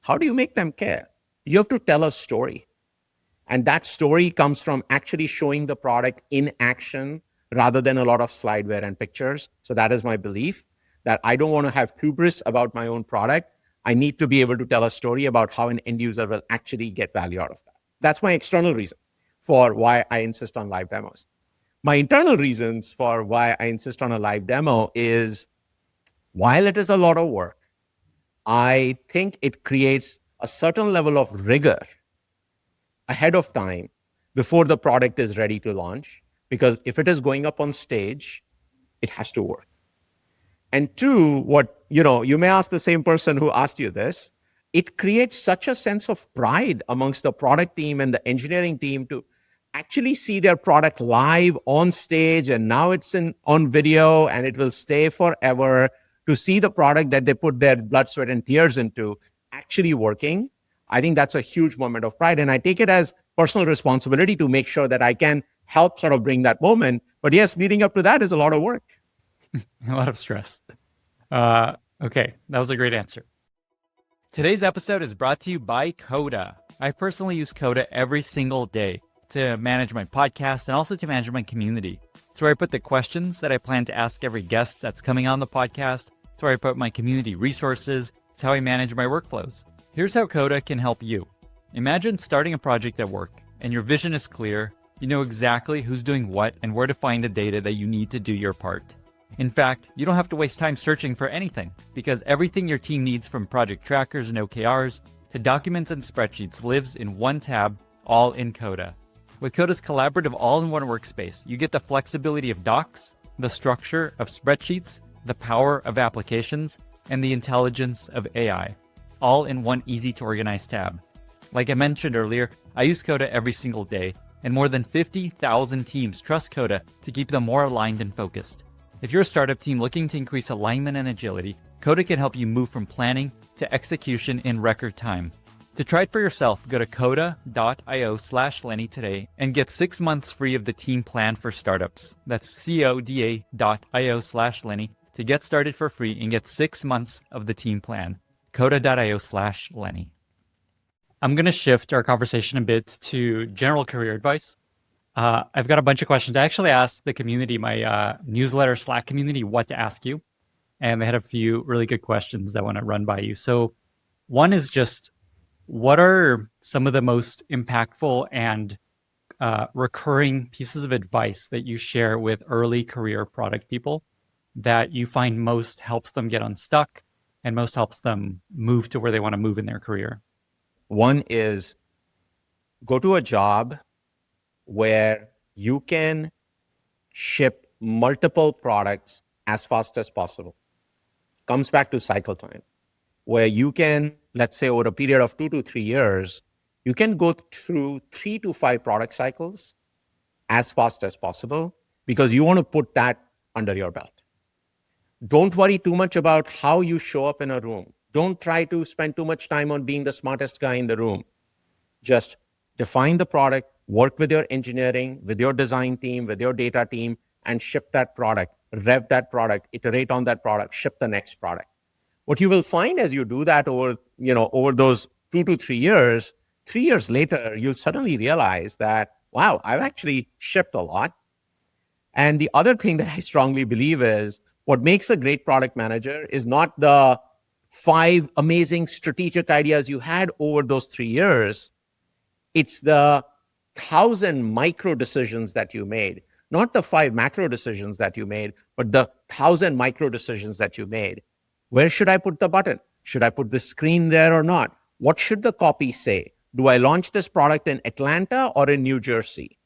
How do you make them care? You have to tell a story. And that story comes from actually showing the product in action rather than a lot of slideware and pictures. So that is my belief, that I don't want to have hubris about my own product. I need to be able to tell a story about how an end user will actually get value out of that. That's my external reason for why I insist on live demos. My internal reasons for why I insist on a live demo is, while it is a lot of work, I think it creates a certain level of rigor ahead of time before the product is ready to launch. Because if it is going up on stage, it has to work. And two, you may ask the same person who asked you this, it creates such a sense of pride amongst the product team and the engineering team to actually see their product live on stage, and now it's on video and it will stay forever, to see the product that they put their blood, sweat, and tears into actually working. I think that's a huge moment of pride. And I take it as personal responsibility to make sure that I can help sort of bring that moment. But yes, leading up to that is a lot of work. A lot of stress. Okay, that was a great answer. Today's episode is brought to you by Coda. I personally use Coda every single day to manage my podcast and also to manage my community. It's where I put the questions that I plan to ask every guest that's coming on the podcast. It's where I put my community resources. It's how I manage my workflows. Here's how Coda can help you. Imagine starting a project at work and your vision is clear. You know exactly who's doing what and where to find the data that you need to do your part. In fact, you don't have to waste time searching for anything, because everything your team needs, from project trackers and OKRs to documents and spreadsheets, lives in one tab, all in Coda. With Coda's collaborative all-in-one workspace, you get the flexibility of docs, the structure of spreadsheets, the power of applications, and the intelligence of AI, all in one easy-to-organize tab. Like I mentioned earlier, I use Coda every single day, and more than 50,000 teams trust Coda to keep them more aligned and focused. If you're a startup team looking to increase alignment and agility, Coda can help you move from planning to execution in record time. To try it for yourself, go to coda.io/Lenny today and get 6 months free of the team plan for startups. That's coda.io/Lenny to get started for free and get 6 months of the team plan. coda.io/Lenny. I'm going to shift our conversation a bit to general career advice. I've got a bunch of questions. I actually asked the community, my newsletter Slack community, what to ask you. And they had a few really good questions that I want to run by you. So one is just, what are some of the most impactful and recurring pieces of advice that you share with early career product people that you find most helps them get unstuck and most helps them move to where they want to move in their career? One is go to a job where you can ship multiple products as fast as possible. Comes back to cycle time, where you can, let's say over a period of 2 to 3 years, you can go through 3 to 5 product cycles as fast as possible because you want to put that under your belt. Don't worry too much about how you show up in a room. Don't try to spend too much time on being the smartest guy in the room. Just define the product, work with your engineering, with your design team, with your data team, and ship that product, rev that product, iterate on that product, ship the next product. What you will find as you do that over those 2 to 3 years, 3 years later, you'll suddenly realize that, wow, I've actually shipped a lot. And the other thing that I strongly believe is what makes a great product manager is not the 5 amazing strategic ideas you had over those 3 years. It's the 1,000 micro decisions that you made, not the 5 macro decisions that you made, but the 1,000 micro decisions that you made. Where should I put the button? Should I put the screen there or not? What should the copy say? Do I launch this product in Atlanta or in New Jersey?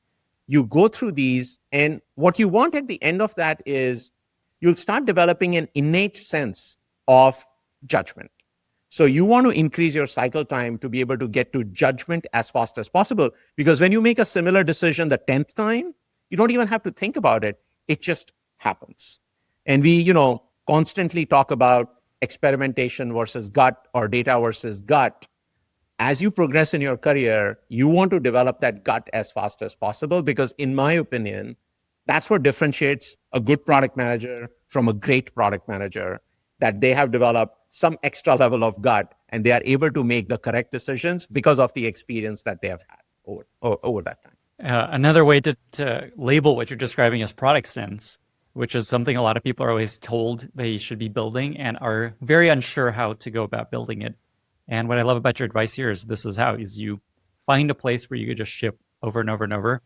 You go through these, and what you want at the end of that is you'll start developing an innate sense of judgment. So you want to increase your cycle time to be able to get to judgment as fast as possible. Because when you make a similar decision the 10th time, you don't even have to think about it. It just happens. And we, constantly talk about experimentation versus gut or data versus gut. As you progress in your career, you want to develop that gut as fast as possible because, in my opinion, that's what differentiates a good product manager from a great product manager, that they have developed some extra level of gut and they are able to make the correct decisions because of the experience that they have had over that time. Another way to label what you're describing as product sense, which is something a lot of people are always told they should be building and are very unsure how to go about building it. And what I love about your advice here is this is how, is you find a place where you could just ship over and over and over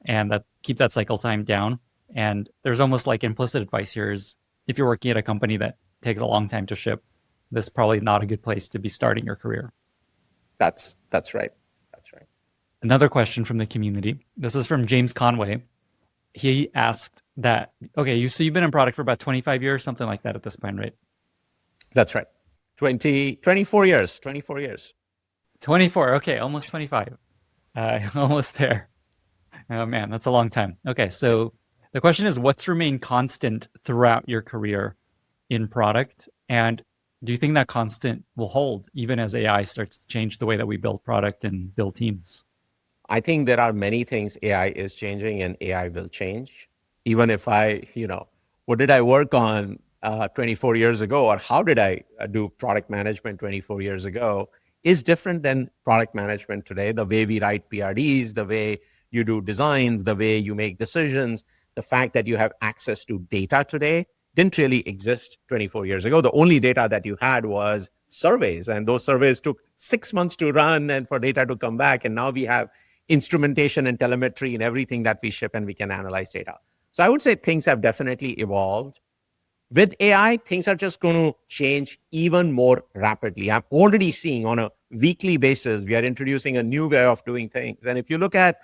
and that keep that cycle time down. And there's almost like implicit advice here is if you're working at a company that takes a long time to ship, this is probably not a good place to be starting your career. That's right. That's right. Another question from the community. This is from James Conway. He asked that, okay, you've been in product for about 25 years, something like that at this point, right? That's right. 24 years. 24. Okay. Almost 25. Almost there. Oh man, that's a long time. Okay. So the question is, what's remained constant throughout your career in product? And do you think that constant will hold even as AI starts to change the way that we build product and build teams? I think there are many things AI is changing and AI will change. Even if what did I work on 24 years ago, or how did I do product management 24 years ago is different than product management today. The way we write PRDs, the way you do designs, the way you make decisions, the fact that you have access to data today didn't really exist 24 years ago. The only data that you had was surveys, and those surveys took 6 months to run and for data to come back. And now we have instrumentation and telemetry in everything that we ship, and we can analyze data. So I would say things have definitely evolved. With AI, things are just going to change even more rapidly. I'm already seeing on a weekly basis, we are introducing a new way of doing things. And if you look at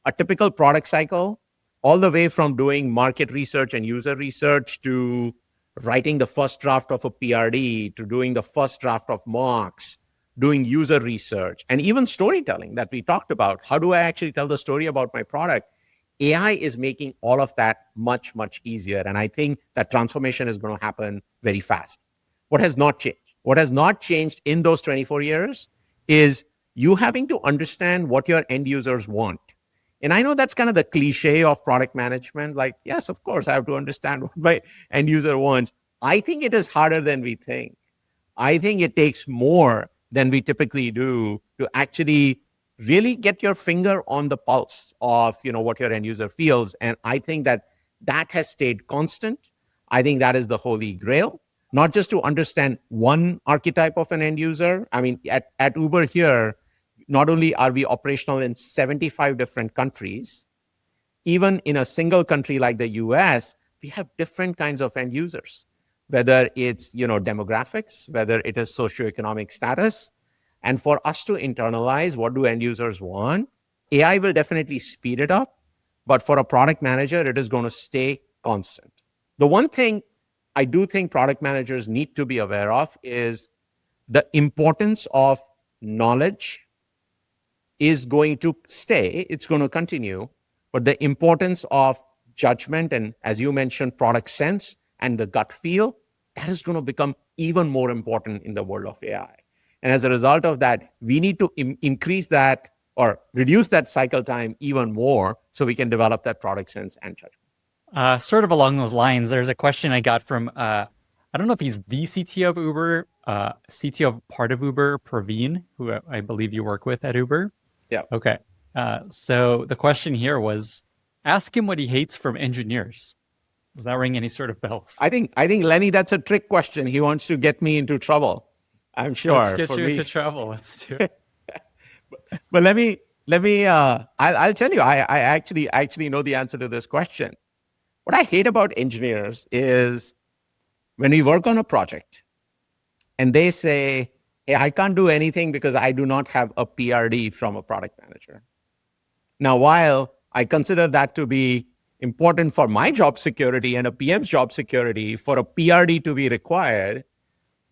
a typical product cycle, all the way from doing market research and user research to writing the first draft of a PRD, to doing the first draft of mocks, doing user research, and even storytelling that we talked about. How do I actually tell the story about my product? AI is making all of that much, much easier. And I think that transformation is going to happen very fast. What has not changed? What has not changed in those 24 years is you having to understand what your end users want. And I know that's kind of the cliche of product management. Like, yes, of course, I have to understand what my end user wants. I think it is harder than we think. I think it takes more than we typically do to actually really get your finger on the pulse of what your end user feels. And I think that has stayed constant. I think that is the holy grail, not just to understand one archetype of an end user. I mean, at Uber here, not only are we operational in 75 different countries, even in a single country like the US, we have different kinds of end users, whether it's demographics, whether it is socioeconomic status. And for us to internalize what do end users want, AI will definitely speed it up. But for a product manager, it is going to stay constant. The one thing I do think product managers need to be aware of is the importance of knowledge is going to stay. It's going to continue. But the importance of judgment and, as you mentioned, product sense and the gut feel, that is going to become even more important in the world of AI. And as a result of that, we need to increase that or reduce that cycle time even more so we can develop that product sense and judgment. Sort of along those lines, there's a question I got from, I don't know if he's the CTO of Uber, CTO of part of Uber, Praveen, who I believe you work with at Uber. Yeah. Okay. So the question here was, ask him what he hates from engineers. Does that ring any sort of bells? I think Lenny, that's a trick question. He wants to get me into trouble. I'm sure. Let's get you into trouble. Let's do it. But let me. I'll tell you. I actually know the answer to this question. What I hate about engineers is when we work on a project and they say, "Hey, I can't do anything because I do not have a PRD from a product manager." Now, while I consider that to be important for my job security and a PM's job security, for a PRD to be required,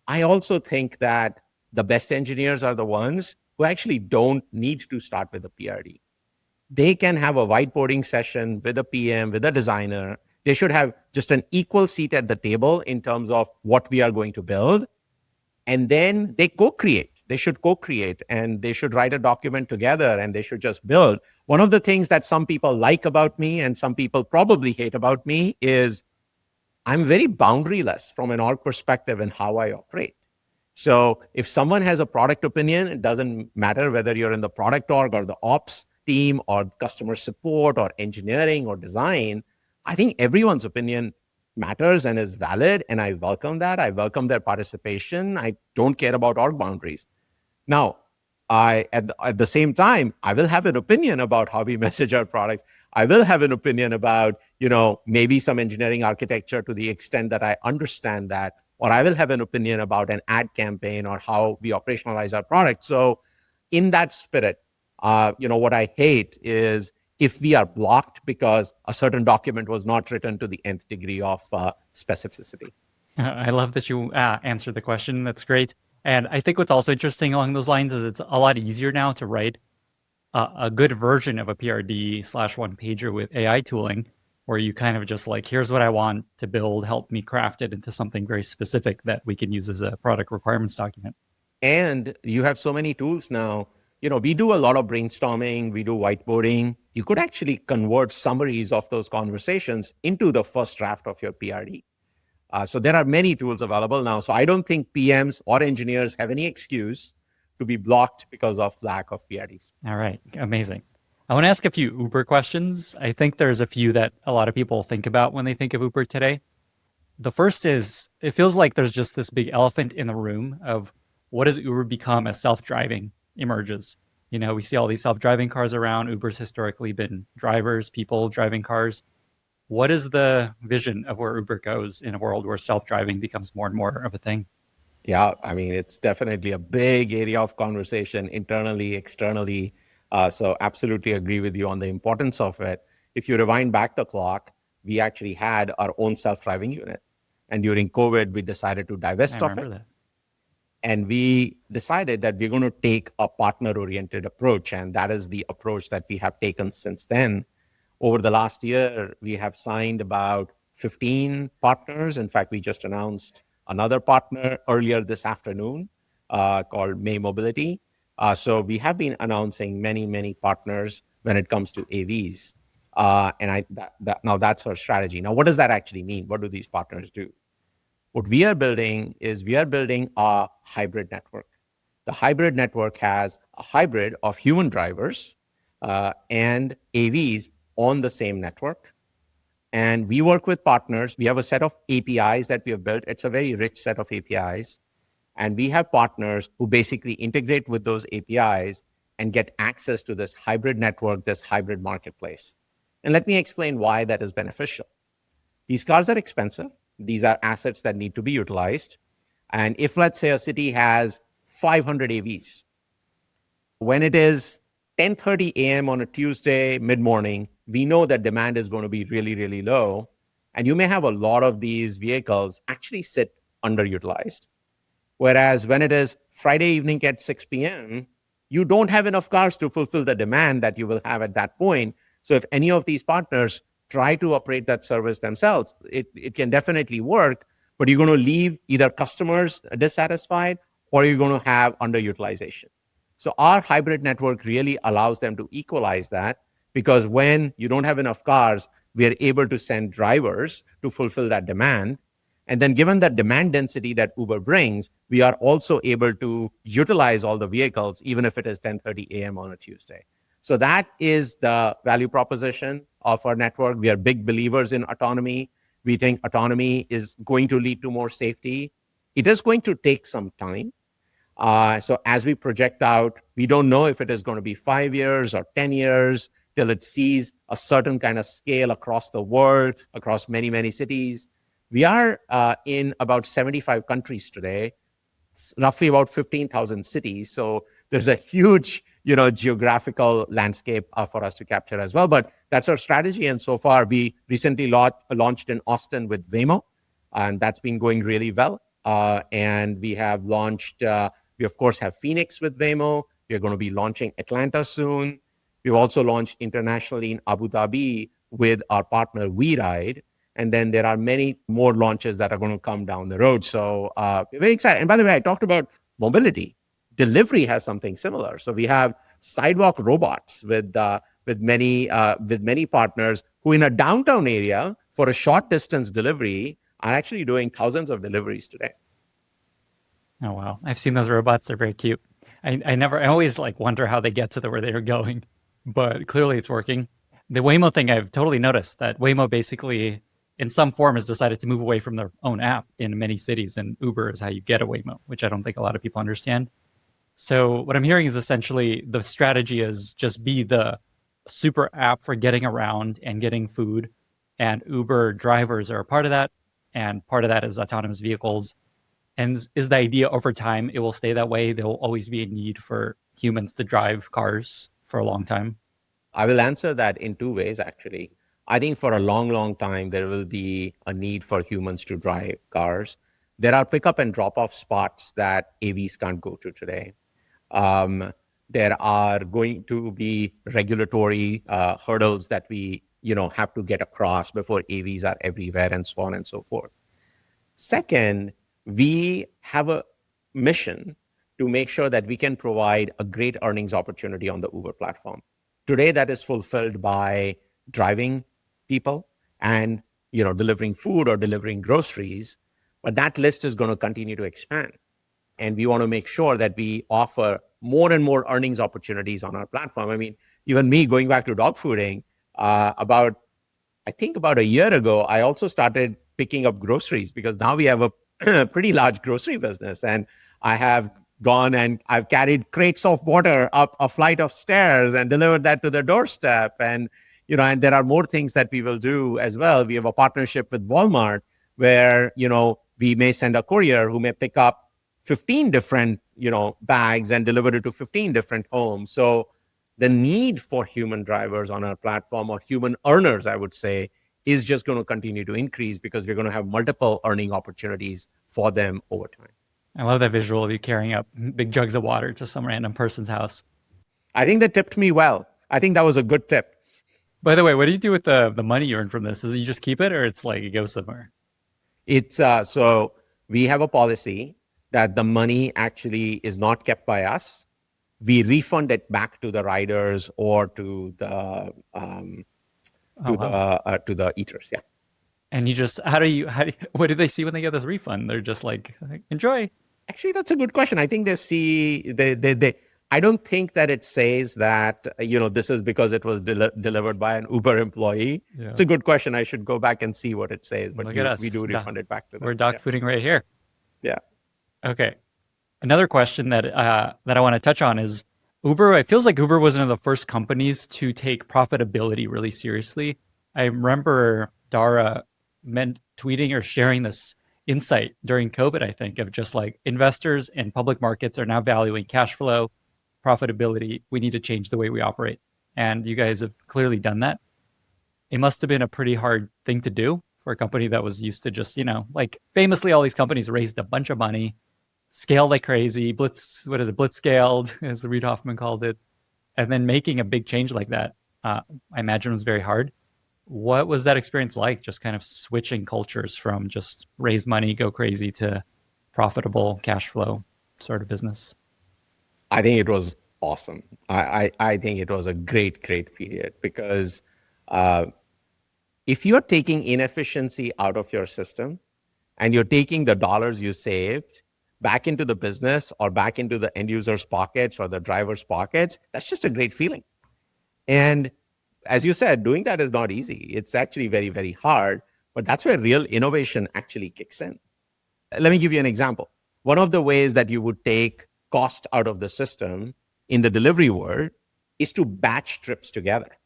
I also think that the best engineers are the ones who actually don't need to start with a PRD. They can have a whiteboarding session with a PM, with a designer. They should have just an equal seat at the table in terms of what we are going to build. And then they co-create. They should co-create and they should write a document together and they should just build. One of the things that some people like about me and some people probably hate about me is I'm very boundaryless from an org perspective in how I operate. So if someone has a product opinion, it doesn't matter whether you're in the product org or the ops team or customer support or engineering or design. I think everyone's opinion matters and is valid, and I welcome that. I welcome their participation. I don't care about org boundaries. Now, at the same time, I will have an opinion about how we message our products. I will have an opinion about, maybe some engineering architecture to the extent that I understand that, or I will have an opinion about an ad campaign or how we operationalize our product. So in that spirit, what I hate is if we are blocked because a certain document was not written to the nth degree of specificity. I love that you answered the question. That's great. And I think what's also interesting along those lines is it's a lot easier now to write a good version of a PRD / one pager with AI tooling, where you kind of just like, here's what I want to build, help me craft it into something very specific that we can use as a product requirements document. And you have so many tools now. We do a lot of brainstorming, we do whiteboarding. You could actually convert summaries of those conversations into the first draft of your PRD. So there are many tools available now. So I don't think PMs or engineers have any excuse to be blocked because of lack of PRDs. All right, amazing. I want to ask a few Uber questions. I think there's a few that a lot of people think about when they think of Uber today. The first is, it feels like there's just this big elephant in the room of what does Uber become as self-driving emerges? We see all these self-driving cars around. Uber's historically been drivers, people driving cars. What is the vision of where Uber goes in a world where self-driving becomes more and more of a thing? Yeah, I mean, it's definitely a big area of conversation internally, externally. So absolutely agree with you on the importance of it. If you rewind back the clock, we actually had our own self-driving unit. And during COVID, we decided to I divest of remember it. that. And we decided that we're going to take a partner-oriented approach. And that is the approach that we have taken since then. Over the last year, we have signed about 15 partners. In fact, we just announced another partner earlier this afternoon called May Mobility. So we have been announcing many, many partners when it comes to AVs. Now that's our strategy. Now, what does that actually mean? What do these partners do? What we are building is we are building a hybrid network. The hybrid network has a hybrid of human drivers and AVs on the same network. And we work with partners. We have a set of APIs that we have built. It's a very rich set of APIs. And we have partners who basically integrate with those APIs and get access to this hybrid network, this hybrid marketplace. And let me explain why that is beneficial. These cars are expensive. These are assets that need to be utilized. And if, let's say, a city has 500 AVs, when it is 10:30 a.m. on a Tuesday mid-morning, we know that demand is going to be really, really low. And you may have a lot of these vehicles actually sit underutilized. Whereas when it is Friday evening at 6 p.m., you don't have enough cars to fulfill the demand that you will have at that point. So if any of these partners try to operate that service themselves, it can definitely work, but you're going to leave either customers dissatisfied or you're going to have underutilization. So our hybrid network really allows them to equalize that, because when you don't have enough cars, we are able to send drivers to fulfill that demand. And then given the demand density that Uber brings, we are also able to utilize all the vehicles, even if it is 10:30 a.m. on a Tuesday. So that is the value proposition of our network. We are big believers in autonomy. We think autonomy is going to lead to more safety. It is going to take some time. So as we project out, we don't know if it is going to be 5 years or 10 years till it sees a certain kind of scale across the world, across many, many cities. We are in about 75 countries today. It's roughly about 15,000 cities. So there's a huge, geographical landscape for us to capture as well. But that's our strategy. And so far, we recently launched in Austin with Waymo, and that's been going really well. And we have launched, we of course have Phoenix with Waymo. We're going to be launching Atlanta soon. We've also launched internationally in Abu Dhabi with our partner WeRide. And then there are many more launches that are going to come down the road. So we're very excited. And by the way, I talked about mobility. Delivery has something similar. So we have sidewalk robots with many partners who in a downtown area for a short distance delivery are actually doing thousands of deliveries today. Oh, wow. I've seen those robots. They're very cute. I always wonder how they get to where they're going, but clearly it's working. The Waymo thing, I've totally noticed that Waymo basically in some form has decided to move away from their own app in many cities, and Uber is how you get a Waymo, which I don't think a lot of people understand. So what I'm hearing is essentially the strategy is just be the super app for getting around and getting food, and Uber drivers are a part of that, and part of that is autonomous vehicles. And is the idea over time it will stay that way? There will always be a need for humans to drive cars for a long time? I will answer that in two ways, actually. I think for a long, long time, there will be a need for humans to drive cars. There are pickup and drop off spots that AVs can't go to today. There are going to be regulatory hurdles that we have to get across before AVs are everywhere, and so on and so forth. Second, we have a mission to make sure that we can provide a great earnings opportunity on the Uber platform. Today, that is fulfilled by driving people and delivering food or delivering groceries, but that list is going to continue to expand. And we want to make sure that we offer more and more earnings opportunities on our platform. I mean, even me going back to dogfooding, about a year ago, I also started picking up groceries because now we have a pretty large grocery business. And I have gone and I've carried crates of water up a flight of stairs and delivered that to the doorstep. And And there are more things that we will do as well. We have a partnership with Walmart where, we may send a courier who may pick up 15 different, bags and deliver it to 15 different homes. So the need for human drivers on our platform, or human earners, I would say, is just going to continue to increase because we're going to have multiple earning opportunities for them over time. I love that visual of you carrying up big jugs of water to some random person's house. I think that tipped me well. I think that was a good tip. By the way, what do you do with the money you earn from this? Is it you just keep it, or it's like it goes somewhere? It's so we have a policy that the money actually is not kept by us. We refund it back to the riders or to the to the eaters. Yeah. And you just what do they see when they get this refund? They're just like, enjoy. Actually, that's a good question. I think they I don't think that it says that, this is because it was delivered by an Uber employee. Yeah. It's a good question. I should go back and see what it says, but Look at us. We do refund it back to them. We're Dogfooding right here. Yeah. Okay. Another question that I want to touch on is Uber. It feels like Uber was one of the first companies to take profitability really seriously. I remember Dara tweeting or sharing this insight during COVID, I think, of just like investors and public markets are now valuing cash flow, profitability. We need to change the way we operate. And you guys have clearly done that. It must have been a pretty hard thing to do for a company that was used to just, like famously all these companies raised a bunch of money, scaled like crazy, blitz scaled, as Reid Hoffman called it. And then making a big change like that, I imagine was very hard. What was that experience like? Just kind of switching cultures from just raise money, go crazy to profitable cash flow sort of business. I think it was awesome. I think it was a great period because if you're taking inefficiency out of your system and you're taking the dollars you saved back into the business or back into the end user's pockets or the driver's pockets, that's just a great feeling. And as you said, doing that is not easy. It's actually very, very hard, but that's where real innovation actually kicks in. Let me give you an example. One of the ways that you would take cost out of the system in the delivery world is to batch trips together.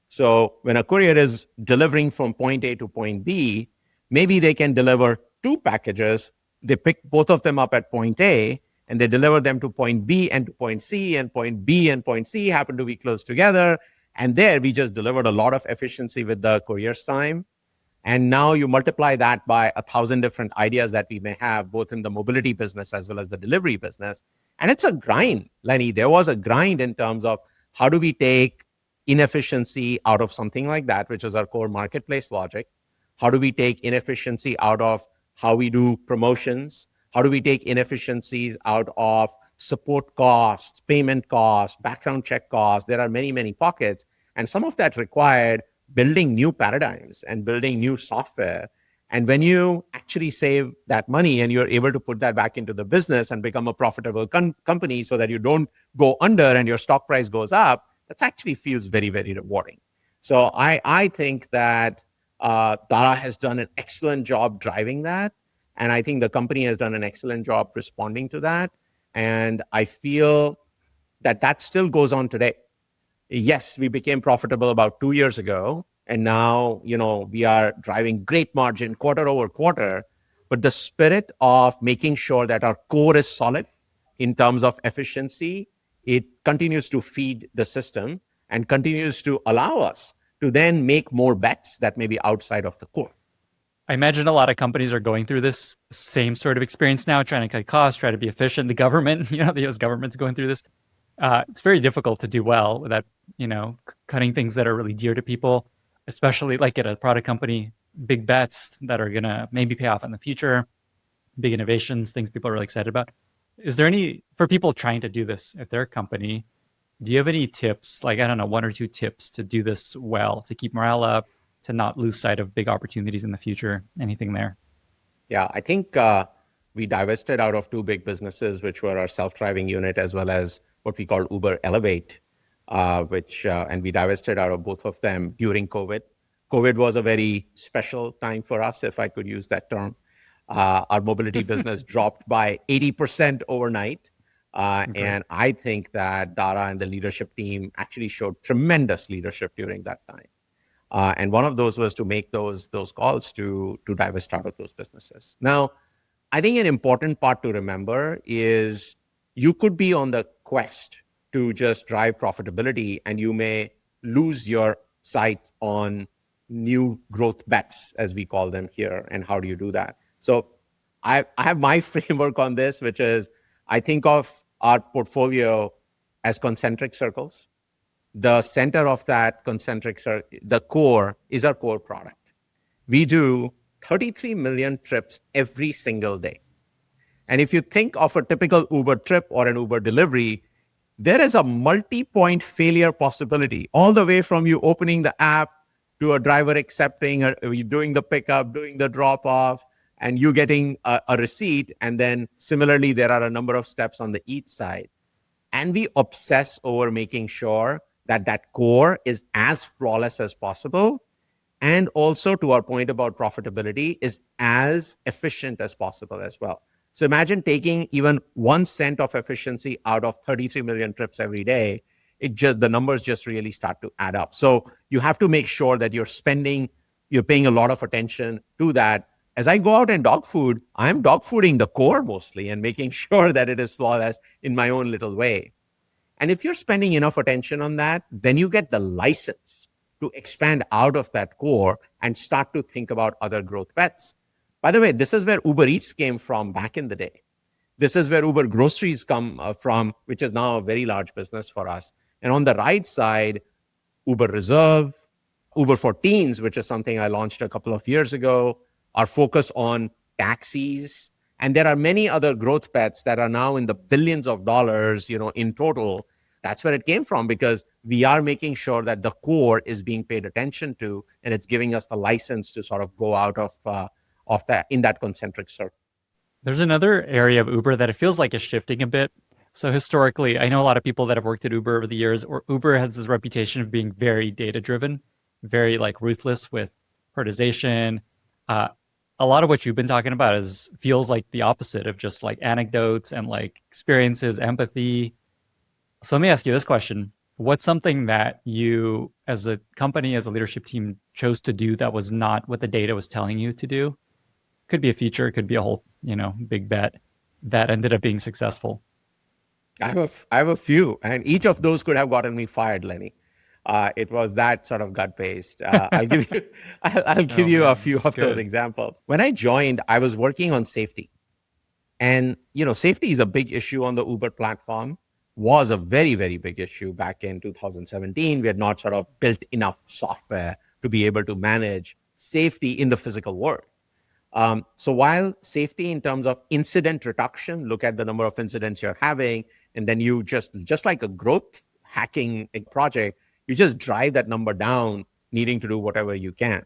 So when a courier is delivering from point A to point B, maybe they can deliver 2 packages. They pick both of them up at point A and they deliver them to point B and to point C, and point B and point C happen to be close together. And there we just delivered a lot of efficiency with the courier's time. And now you multiply that by 1,000 different ideas that we may have, both in the mobility business as well as the delivery business. And it's a grind, Lenny. There was a grind in terms of how do we take inefficiency out of something like that, which is our core marketplace logic? How do we take inefficiency out of how we do promotions? How do we take inefficiencies out of support costs, payment costs, background check costs? There are many, many pockets. And some of that required building new paradigms and building new software. And when you actually save that money and you're able to put that back into the business and become a profitable company so that you don't go under and your stock price goes up, that actually feels very, very rewarding. So I think that Dara has done an excellent job driving that. And I think the company has done an excellent job responding to that. And I feel that still goes on today. Yes, we became profitable about 2 years ago. And now, we are driving great margin quarter over quarter. But the spirit of making sure that our core is solid in terms of efficiency, it continues to feed the system and continues to allow us to then make more bets that may be outside of the core. I imagine a lot of companies are going through this same sort of experience now, trying to cut costs, try to be efficient. The government, the US government's going through this. It's very difficult to do well without, cutting things that are really dear to people, especially like at a product company, big bets that are going to maybe pay off in the future, big innovations, things people are really excited about. Is there for people trying to do this at their company, do you have any tips, like, I don't know, 1 or 2 tips to do this well, to keep morale up, to not lose sight of big opportunities in the future? Anything there? Yeah, I think we divested out of 2 big businesses, which were our self-driving unit as well as what we call Uber Elevate, and we divested out of both of them during COVID. COVID was a very special time for us, if I could use that term. Our mobility business dropped by 80% overnight. And I think that Dara and the leadership team actually showed tremendous leadership during that time. And one of those was to make those calls to divest out of those businesses. Now, I think an important part to remember is you could be on the quest to just drive profitability, and you may lose your sight on new growth bets, as we call them here. And how do you do that? So I have my framework on this, which is I think of our portfolio as concentric circles. The center of that concentric circle, the core, is our core product. We do 33 million trips every single day. And if you think of a typical Uber trip or an Uber delivery, there is a multi-point failure possibility, all the way from you opening the app to a driver accepting, or you doing the pickup, doing the drop-off, and you getting a receipt. And then similarly, there are a number of steps on the each side. And we obsess over making sure that that core is as flawless as possible. And also, to our point about profitability, is as efficient as possible as well. So imagine taking even 1 cent of efficiency out of 33 million trips every day. The numbers just really start to add up. So you have to make sure that you're paying a lot of attention to that. As I go out and dog food, I'm dog fooding the core mostly and making sure that it is flawless in my own little way. And if you're spending enough attention on that, then you get the license to expand out of that core and start to think about other growth bets. By the way, this is where Uber Eats came from back in the day. This is where Uber Groceries come from, which is now a very large business for us. And on the right side, Uber Reserve, Uber for Teens, which is something I launched a couple of years ago, our focus on taxis. And there are many other growth bets that are now in the billions of dollars, in total. That's where it came from, because we are making sure that the core is being paid attention to, and it's giving us the license to sort of go out of that in that concentric circle. There's another area of Uber that it feels like is shifting a bit. So historically, I know a lot of people that have worked at Uber over the years, or Uber has this reputation of being very data-driven, very ruthless with prioritization. A lot of what you've been talking about feels like the opposite of just anecdotes and experiences, empathy. So let me ask you this question. What's something that you, as a company, as a leadership team, chose to do that was not what the data was telling you to do? Could be a feature, it could be a whole, big bet that ended up being successful. I have a few, and each of those could have gotten me fired, Lenny. It was that sort of gut-based. I'll give you a few of those examples. When I joined, I was working on safety. And, safety is a big issue on the Uber platform, was a very, very big issue back in 2017. We had not sort of built enough software to be able to manage safety in the physical world. So while safety in terms of incident reduction, look at the number of incidents you're having, and then you just like a growth hacking project, you just drive that number down, needing to do whatever you can.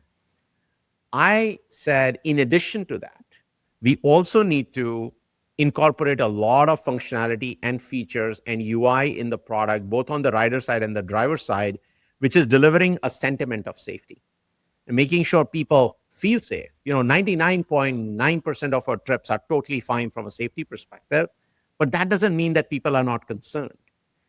I said, in addition to that, we also need to incorporate a lot of functionality and features and UI in the product, both on the rider side and the driver side, which is delivering a sentiment of safety and making sure people feel safe. 99.9% of our trips are totally fine from a safety perspective, but that doesn't mean that people are not concerned.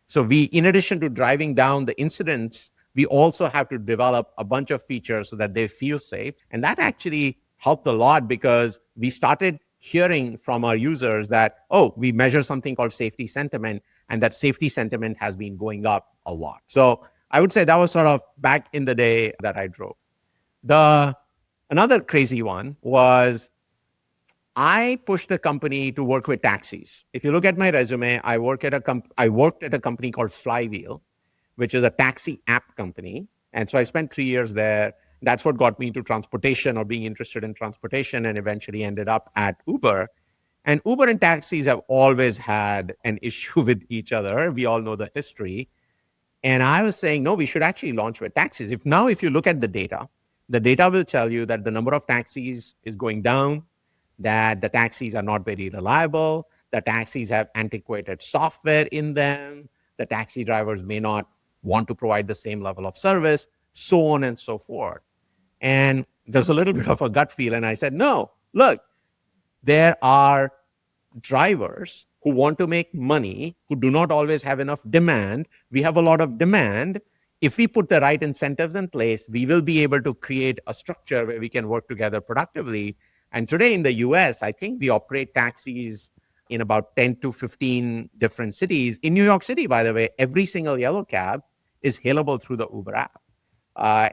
So we, in addition to driving down the incidents, we also have to develop a bunch of features so that they feel safe. And that actually helped a lot, because we started hearing from our users that, we measure something called safety sentiment, and that safety sentiment has been going up a lot. So I would say that was sort of back in the day that I drove. Another crazy one was I pushed the company to work with taxis. If you look at my resume, I worked at a company called Flywheel, which is a taxi app company. And so I spent 3 years there. That's what got me into transportation, or being interested in transportation, and eventually ended up at Uber. And Uber and taxis have always had an issue with each other. We all know the history. And I was saying, no, we should actually launch with taxis. If you look at the data will tell you that the number of taxis is going down, that the taxis are not very reliable, the taxis have antiquated software in them, the taxi drivers may not want to provide the same level of service, so on and so forth. And there's a little bit of a gut feel. And I said, no, look, there are drivers who want to make money, who do not always have enough demand. We have a lot of demand. if we put the right incentives in place, we will be able to create a structure where we can work together productively. And today in the US, I think we operate taxis in about 10 to 15 different cities. In New York City, by the way, every single yellow cab is hailable through the Uber app.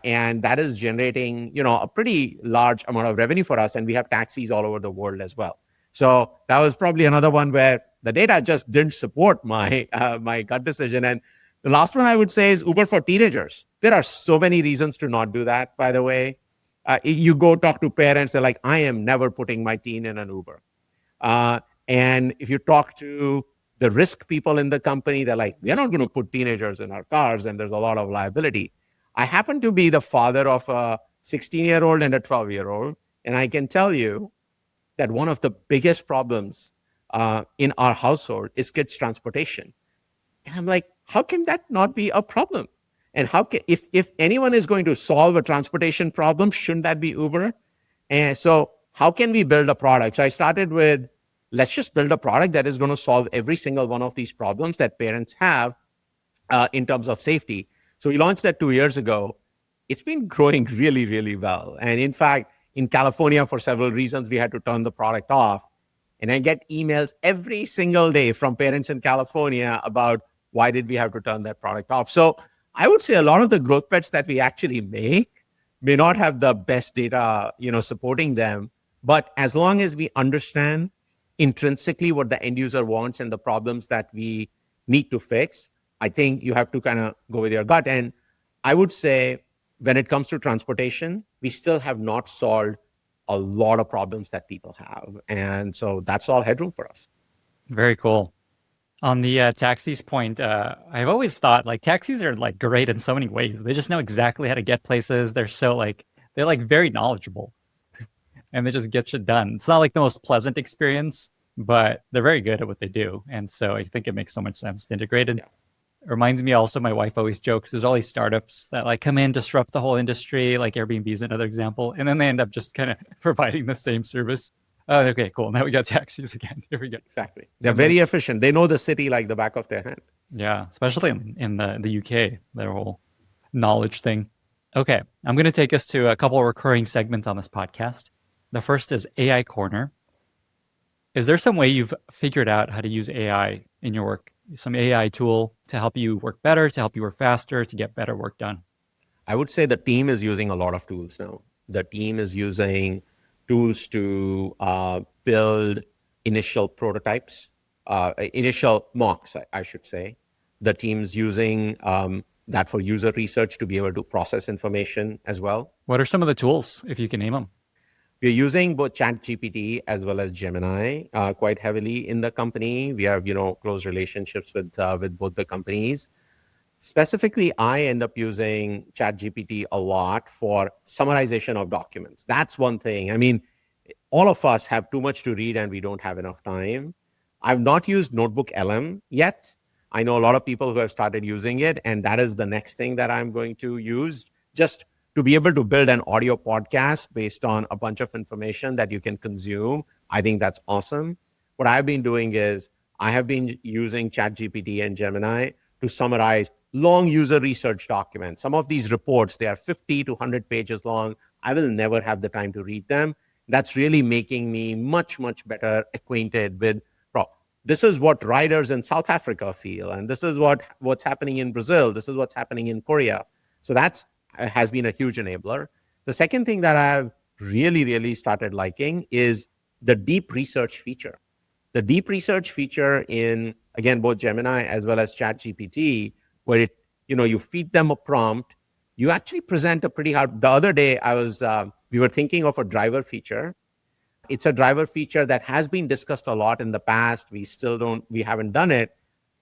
And that is generating, a pretty large amount of revenue for us. And we have taxis all over the world as well. So that was probably another one where the data just didn't support my my gut decision. And the last one I would say is Uber for teenagers. There are so many reasons to not do that, by the way. You go talk to parents, they're like, I am never putting my teen in an Uber. And if you talk to the risk people in the company, they're like, we're not going to put teenagers in our cars, and there's a lot of liability. I happen to be the father of a 16-year-old and a 12-year-old, and I can tell you that one of the biggest problems in our household is kids' transportation. And I'm like, how can that not be a problem? And how can, if anyone is going to solve a transportation problem, shouldn't that be Uber? And so how can we build a product? So I started with, let's just build a product that is going to solve every single one of these problems that parents have in terms of safety. So we launched that 2 years ago. It's been growing really, really well. And in fact, in California, for several reasons, we had to turn the product off. And I get emails every single day from parents in California about why did we have to turn that product off. So I would say a lot of the growth bets that we actually make may not have the best data, supporting them. But as long as we understand intrinsically what the end user wants and the problems that we need to fix, I think you have to kind of go with your gut. And I would say when it comes to transportation, we still have not solved a lot of problems that people have. And so that's all headroom for us. Very cool. On the taxis point, I've always thought like taxis are like great in so many ways. They just know exactly how to get places. They're so like, they're like very knowledgeable and they just get shit done. It's not like the most pleasant experience, but they're very good at what they do. And so I think it makes so much sense to integrate it. Yeah. It reminds me also, my wife always jokes, there's all these startups that like come in, disrupt the whole industry, like Airbnb is another example. And then they end up just kind of providing the same service. Oh, okay, cool. Now we got taxis again. Here we go. Exactly. They're very efficient. They know the city like the back of their hand. Yeah, especially in the UK, their whole knowledge thing. Okay, I'm going to take us to a couple of recurring segments on this podcast. The first is AI Corner. Is there some way you've figured out how to use AI in your work? Some AI tool to help you work better, to help you work faster, to get better work done? I would say the team is using a lot of tools now. The team is using tools to build initial prototypes, initial mocks, I should say. The team's using that for user research to be able to process information as well. What are some of the tools, if you can name them? We're using both ChatGPT as well as Gemini quite heavily in the company. We have, close relationships with both the companies. Specifically, I end up using ChatGPT a lot for summarization of documents. That's one thing. I mean, all of us have too much to read and we don't have enough time. I've not used Notebook LM yet. I know a lot of people who have started using it, and that is the next thing that I'm going to use, just to be able to build an audio podcast based on a bunch of information that you can consume. I think that's awesome. What I've been doing is I have been using ChatGPT and Gemini to summarize long user research documents. Some of these reports, they are 50 to 100 pages long. I will never have the time to read them. That's really making me much, much better acquainted with, this is what riders in South Africa feel, and this is what's happening in Brazil. This is what's happening in Korea. So that's has been a huge enabler. The second thing that I've really, really started liking is the deep research feature. The deep research feature in, again, both Gemini as well as ChatGPT, where you feed them a prompt, you actually present a pretty hard. The other day, we were thinking of a driver feature. It's a driver feature that has been discussed a lot in the past. We haven't done it.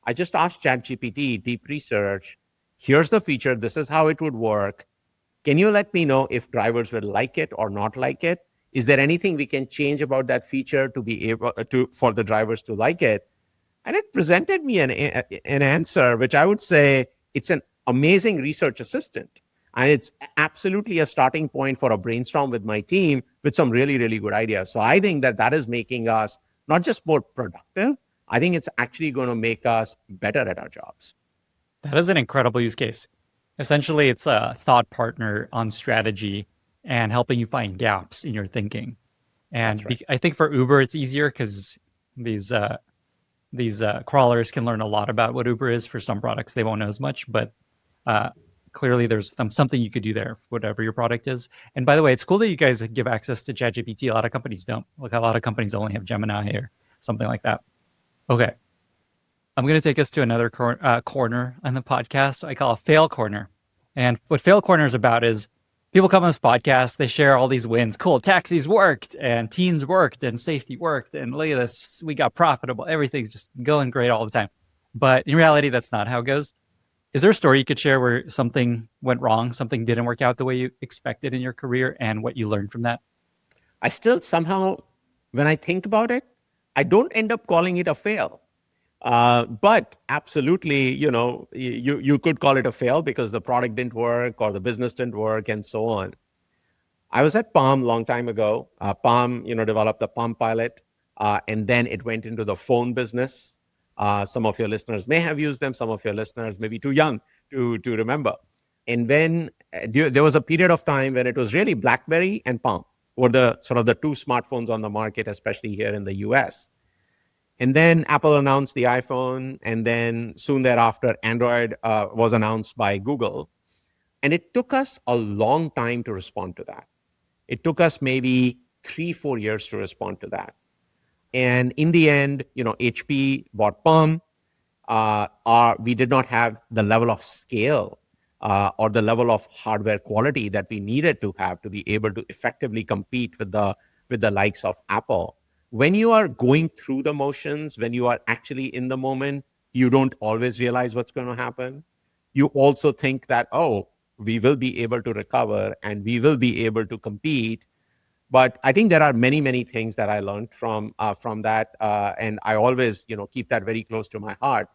I just asked ChatGPT, deep research, here's the feature, this is how it would work. Can you let me know if drivers will like it or not like it? Is there anything we can change about that feature to be able for the drivers to like it? And it presented me an answer, which I would say it's an amazing research assistant. And it's absolutely a starting point for a brainstorm with my team with some really, really good ideas. So I think that is making us not just more productive, I think it's actually going to make us better at our jobs. That is an incredible use case. Essentially, it's a thought partner on strategy and helping you find gaps in your thinking. And That's right. I think for Uber, it's easier because these crawlers can learn a lot about what Uber is. For some products, they won't know as much, but uh, clearly there's something you could do there, whatever your product is. And by the way, it's cool that you guys give access to ChatGPT. A lot of companies don't. Like a lot of companies only have Gemini or something like that. Okay, I'm going to take us to another corner on the podcast. I call a fail corner. And what fail corner is about is people come on this podcast, they share all these wins. Cool, taxis worked, and teens worked, and safety worked, and look at this, we got profitable. Everything's just going great all the time. But in reality, that's not how it goes. Is there a story you could share where something went wrong, something didn't work out the way you expected in your career, and what you learned from that? I still somehow, when I think about it, I don't end up calling it a fail. But absolutely, you could call it a fail because the product didn't work or the business didn't work and so on. I was at Palm a long time ago. Palm, developed the Palm Pilot, and then it went into the phone business. Some of your listeners may have used them. Some of your listeners may be too young to remember. And then there was a period of time when it was really BlackBerry and Palm were the sort of the two smartphones on the market, especially here in the US. And then Apple announced the iPhone, and then soon thereafter, Android was announced by Google. And it took us a long time to respond to that. It took us maybe 3-4 years to respond to that. And in the end, HP bought Palm. We did not have the level of scale or the level of hardware quality that we needed to have to be able to effectively compete with the likes of Apple. When you are going through the motions, when you are actually in the moment, you don't always realize what's going to happen. You also think that, we will be able to recover and we will be able to compete. But I think there are many, many things that I learned from that. And I always, keep that very close to my heart.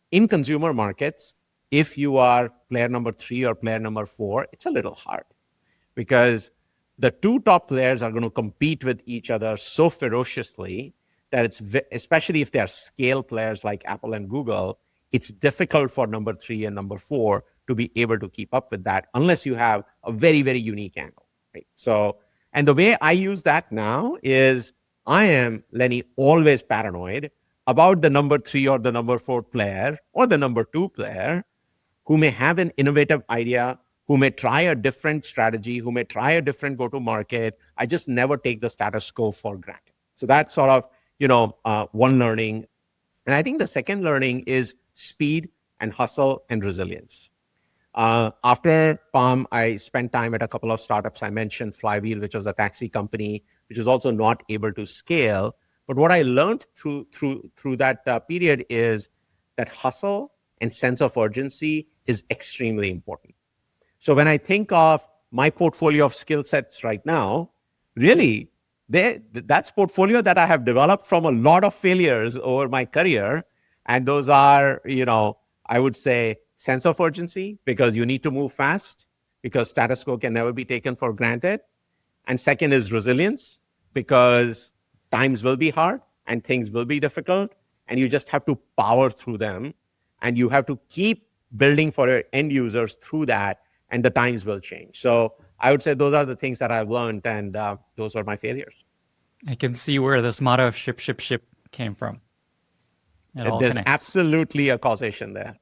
In consumer markets, if you are player number 3 or player number 4, it's a little hard because the two top players are going to compete with each other so ferociously that especially if they are scale players like Apple and Google, it's difficult for number 3 and number 4 to be able to keep up with that unless you have a very, very unique angle. Right? So, and the way I use that now is I am, Lenny, always paranoid about the number 3 or the number 4 player or the number 2 player who may have an innovative idea, who may try a different strategy, who may try a different go-to-market. I just never take the status quo for granted. So that's sort of, one learning. And I think the second learning is speed and hustle and resilience. After Palm, I spent time at a couple of startups. I mentioned Flywheel, which was a taxi company, which was also not able to scale. But what I learned through that period is that hustle and sense of urgency is extremely important. So when I think of my portfolio of skill sets right now, really, that's portfolio that I have developed from a lot of failures over my career. And those are, I would say sense of urgency because you need to move fast because status quo can never be taken for granted. And second is resilience because times will be hard and things will be difficult and you just have to power through them and you have to keep building for your end users through that and the times will change. So I would say those are the things that I've learned and those are my failures. I can see where this motto of ship, ship, ship came from. There's absolutely a causation there.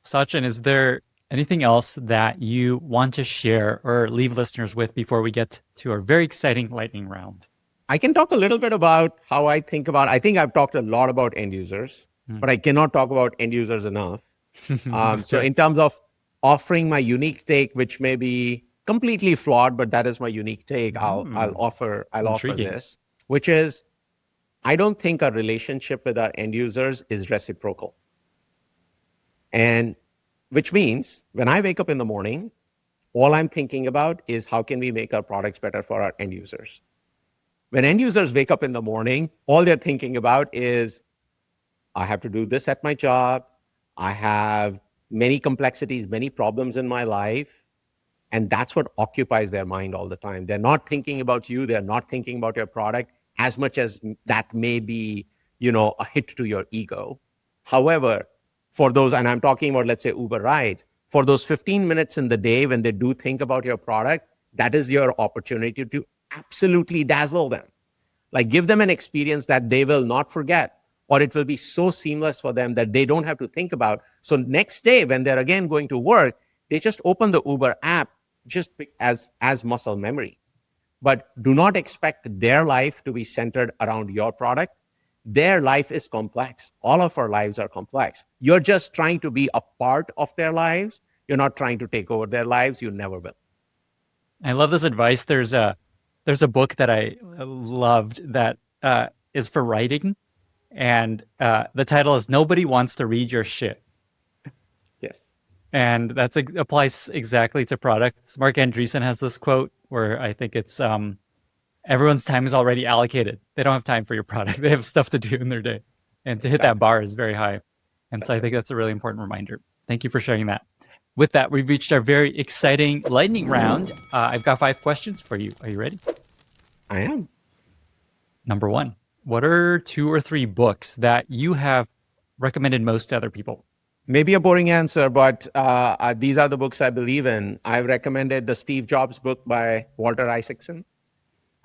Sachin, is there anything else that you want to share or leave listeners with before we get to our very exciting lightning round? I can talk a little bit about how I think I've talked a lot about end users, but I cannot talk about end users enough. So in terms of offering my unique take, which may be completely flawed, but that is my unique take, I'll offer this, which is I don't think a relationship with our end users is reciprocal. And which means when I wake up in the morning, all I'm thinking about is how can we make our products better for our end users? When end users wake up in the morning, all they're thinking about is I have to do this at my job. I have many complexities, many problems in my life. And that's what occupies their mind all the time. They're not thinking about you. They're not thinking about your product as much as that may be, a hit to your ego. However, for those, and I'm talking about, let's say, Uber rides, for those 15 minutes in the day when they do think about your product, that is your opportunity to absolutely dazzle them. Like give them an experience that they will not forget, or it will be so seamless for them that they don't have to think about. So next day when they're again going to work, they just open the Uber app just as muscle memory. But do not expect their life to be centered around your product. Their life is complex. All of our lives are complex. You're just trying to be a part of their lives. You're not trying to take over their lives. You never will. I love this advice. There's a book that I loved that is for writing, and the title is "Nobody Wants to Read Your Shit." Yes. And that applies exactly to products. Mark Andreessen has this quote where I think it's everyone's time is already allocated. They don't have time for your product. They have stuff to do in their day. And to hit that bar is very high. And so I think that's a really important reminder. Thank you for sharing that. With that, we've reached our very exciting lightning round. I've got 5 questions for you. Are you ready? I am. Number 1, what are 2 or 3 books that you have recommended most to other people? Maybe a boring answer, but these are the books I believe in. I've recommended the Steve Jobs book by Walter Isaacson.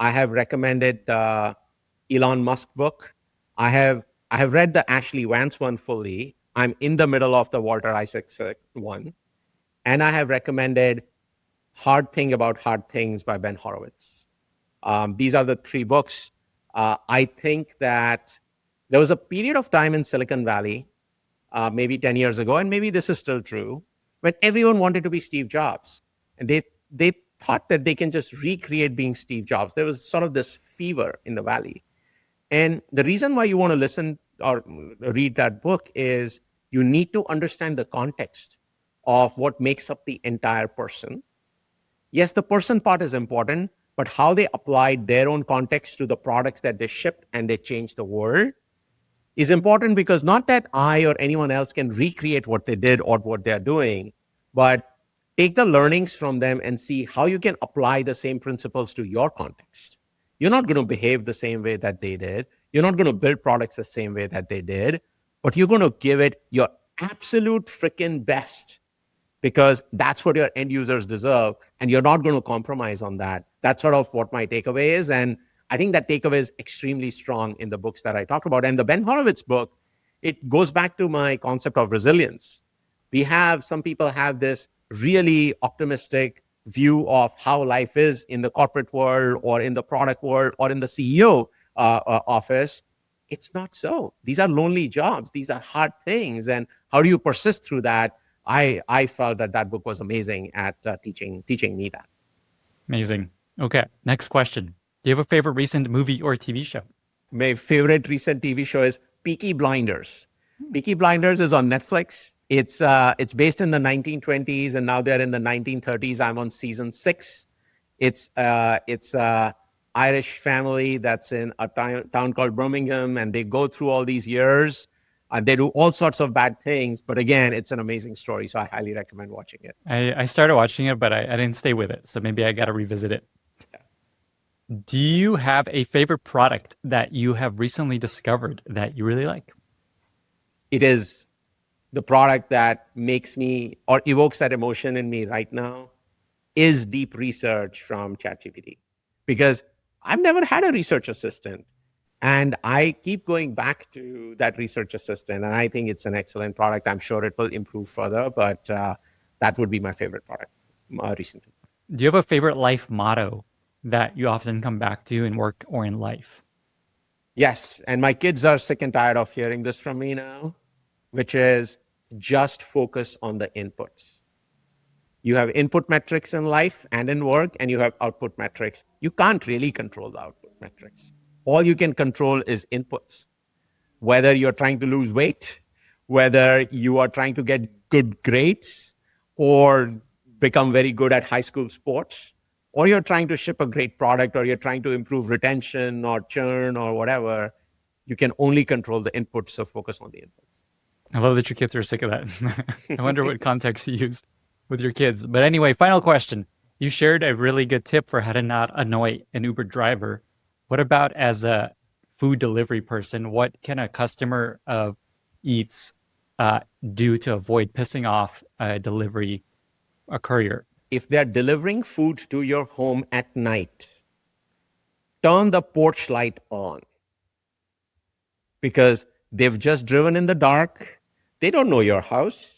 I have recommended Elon Musk book. I have read the Ashley Vance one fully. I'm in the middle of the Walter Isaacson one. And I have recommended Hard Thing About Hard Things by Ben Horowitz. These are the 3 books. I think that there was a period of time in Silicon Valley, maybe 10 years ago, and maybe this is still true, when everyone wanted to be Steve Jobs. And they thought that they can just recreate being Steve Jobs. There was sort of this fever in the Valley. And the reason why you want to listen or read that book is you need to understand the context of what makes up the entire person. Yes, the person part is important, but how they applied their own context to the products that they shipped and they changed the world is important, because not that I or anyone else can recreate what they did or what they're doing, but take the learnings from them and see how you can apply the same principles to your context. You're not going to behave the same way that they did. You're not going to build products the same way that they did, but you're going to give it your absolute freaking best, because that's what your end users deserve, and you're not going to compromise on that. That's sort of what my takeaway is, and I think that takeaway is extremely strong in the books that I talked about. And the Ben Horowitz book, it goes back to my concept of resilience. Some people have this really optimistic view of how life is in the corporate world or in the product world or in the CEO office. It's not so. These are lonely jobs. These are hard things. And how do you persist through that? I felt that book was amazing at teaching me that. Amazing. Okay, next question. Do you have a favorite recent movie or TV show? My favorite recent TV show is Peaky Blinders. Peaky Blinders is on Netflix. It's based in the 1920s, and now they're in the 1930s. I'm on season 6. It's a Irish family that's in a town called Birmingham, and they go through all these years. They do all sorts of bad things, but again, it's an amazing story, so I highly recommend watching it. I started watching it, but I didn't stay with it, so maybe I got to revisit it. Yeah. Do you have a favorite product that you have recently discovered that you really like? It is the product that makes me or evokes that emotion in me right now is deep research from ChatGPT, because I've never had a research assistant. And I keep going back to that research assistant, and I think it's an excellent product. I'm sure it will improve further, but that would be my favorite product recently. Do you have a favorite life motto that you often come back to in work or in life? Yes, and my kids are sick and tired of hearing this from me now, which is just focus on the inputs. You have input metrics in life and in work, and you have output metrics. You can't really control the output metrics. All you can control is inputs. Whether you're trying to lose weight, whether you are trying to get good grades or become very good at high school sports, or you're trying to ship a great product, or you're trying to improve retention or churn or whatever, you can only control the inputs, so focus on the inputs. I love that your kids are sick of that. I wonder what context you use with your kids. But anyway, final question. You shared a really good tip for how to not annoy an Uber driver. What about as a food delivery person? What can a customer of Eats do to avoid pissing off a courier? If they're delivering food to your home at night, turn the porch light on, because they've just driven in the dark. They don't know your house.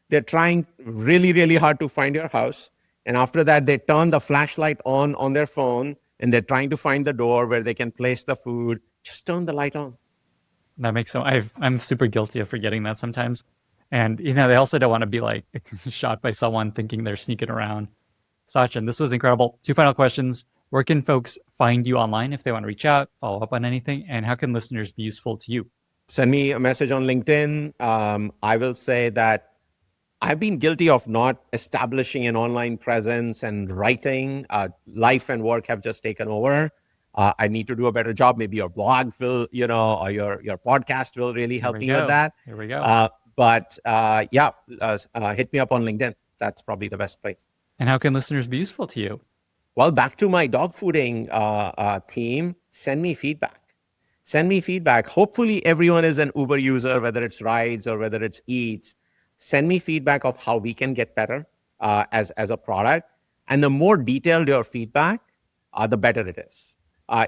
They're trying really, really hard to find your house. And after that, they turn the flashlight on their phone, and they're trying to find the door where they can place the food. Just turn the light on. That makes I'm super guilty of forgetting that sometimes. And, they also don't want to be like shot by someone thinking they're sneaking around. Sachin, this was incredible. 2 final questions. Where can folks find you online if they want to reach out, follow up on anything? And how can listeners be useful to you? Send me a message on LinkedIn. I will say that I've been guilty of not establishing an online presence and writing. Life and work have just taken over. I need to do a better job. Maybe your blog will, or your podcast will really help me with that. Here we go. Hit me up on LinkedIn. That's probably the best place. And how can listeners be useful to you? Well, back to my dogfooding theme, send me feedback. Hopefully everyone is an Uber user, whether it's rides or whether it's eats. Send me feedback of how we can get better as a product. And the more detailed your feedback, the better it is.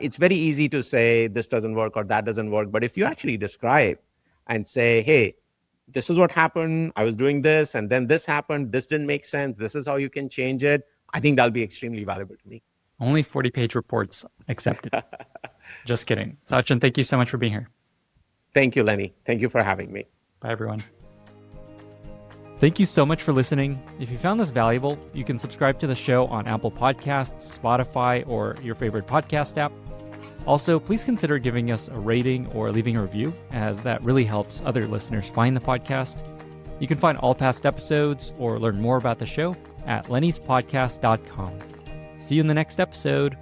It's very easy to say this doesn't work or that doesn't work. But if you actually describe and say, hey, this is what happened, I was doing this, and then this happened, this didn't make sense, this is how you can change it, I think that'll be extremely valuable to me. Only 40-page reports accepted. Just kidding. Sachin, thank you so much for being here. Thank you, Lenny. Thank you for having me. Bye, everyone. Thank you so much for listening. If you found this valuable, you can subscribe to the show on Apple Podcasts, Spotify, or your favorite podcast app. Also, please consider giving us a rating or leaving a review, as that really helps other listeners find the podcast. You can find all past episodes or learn more about the show at lennyspodcast.com. See you in the next episode.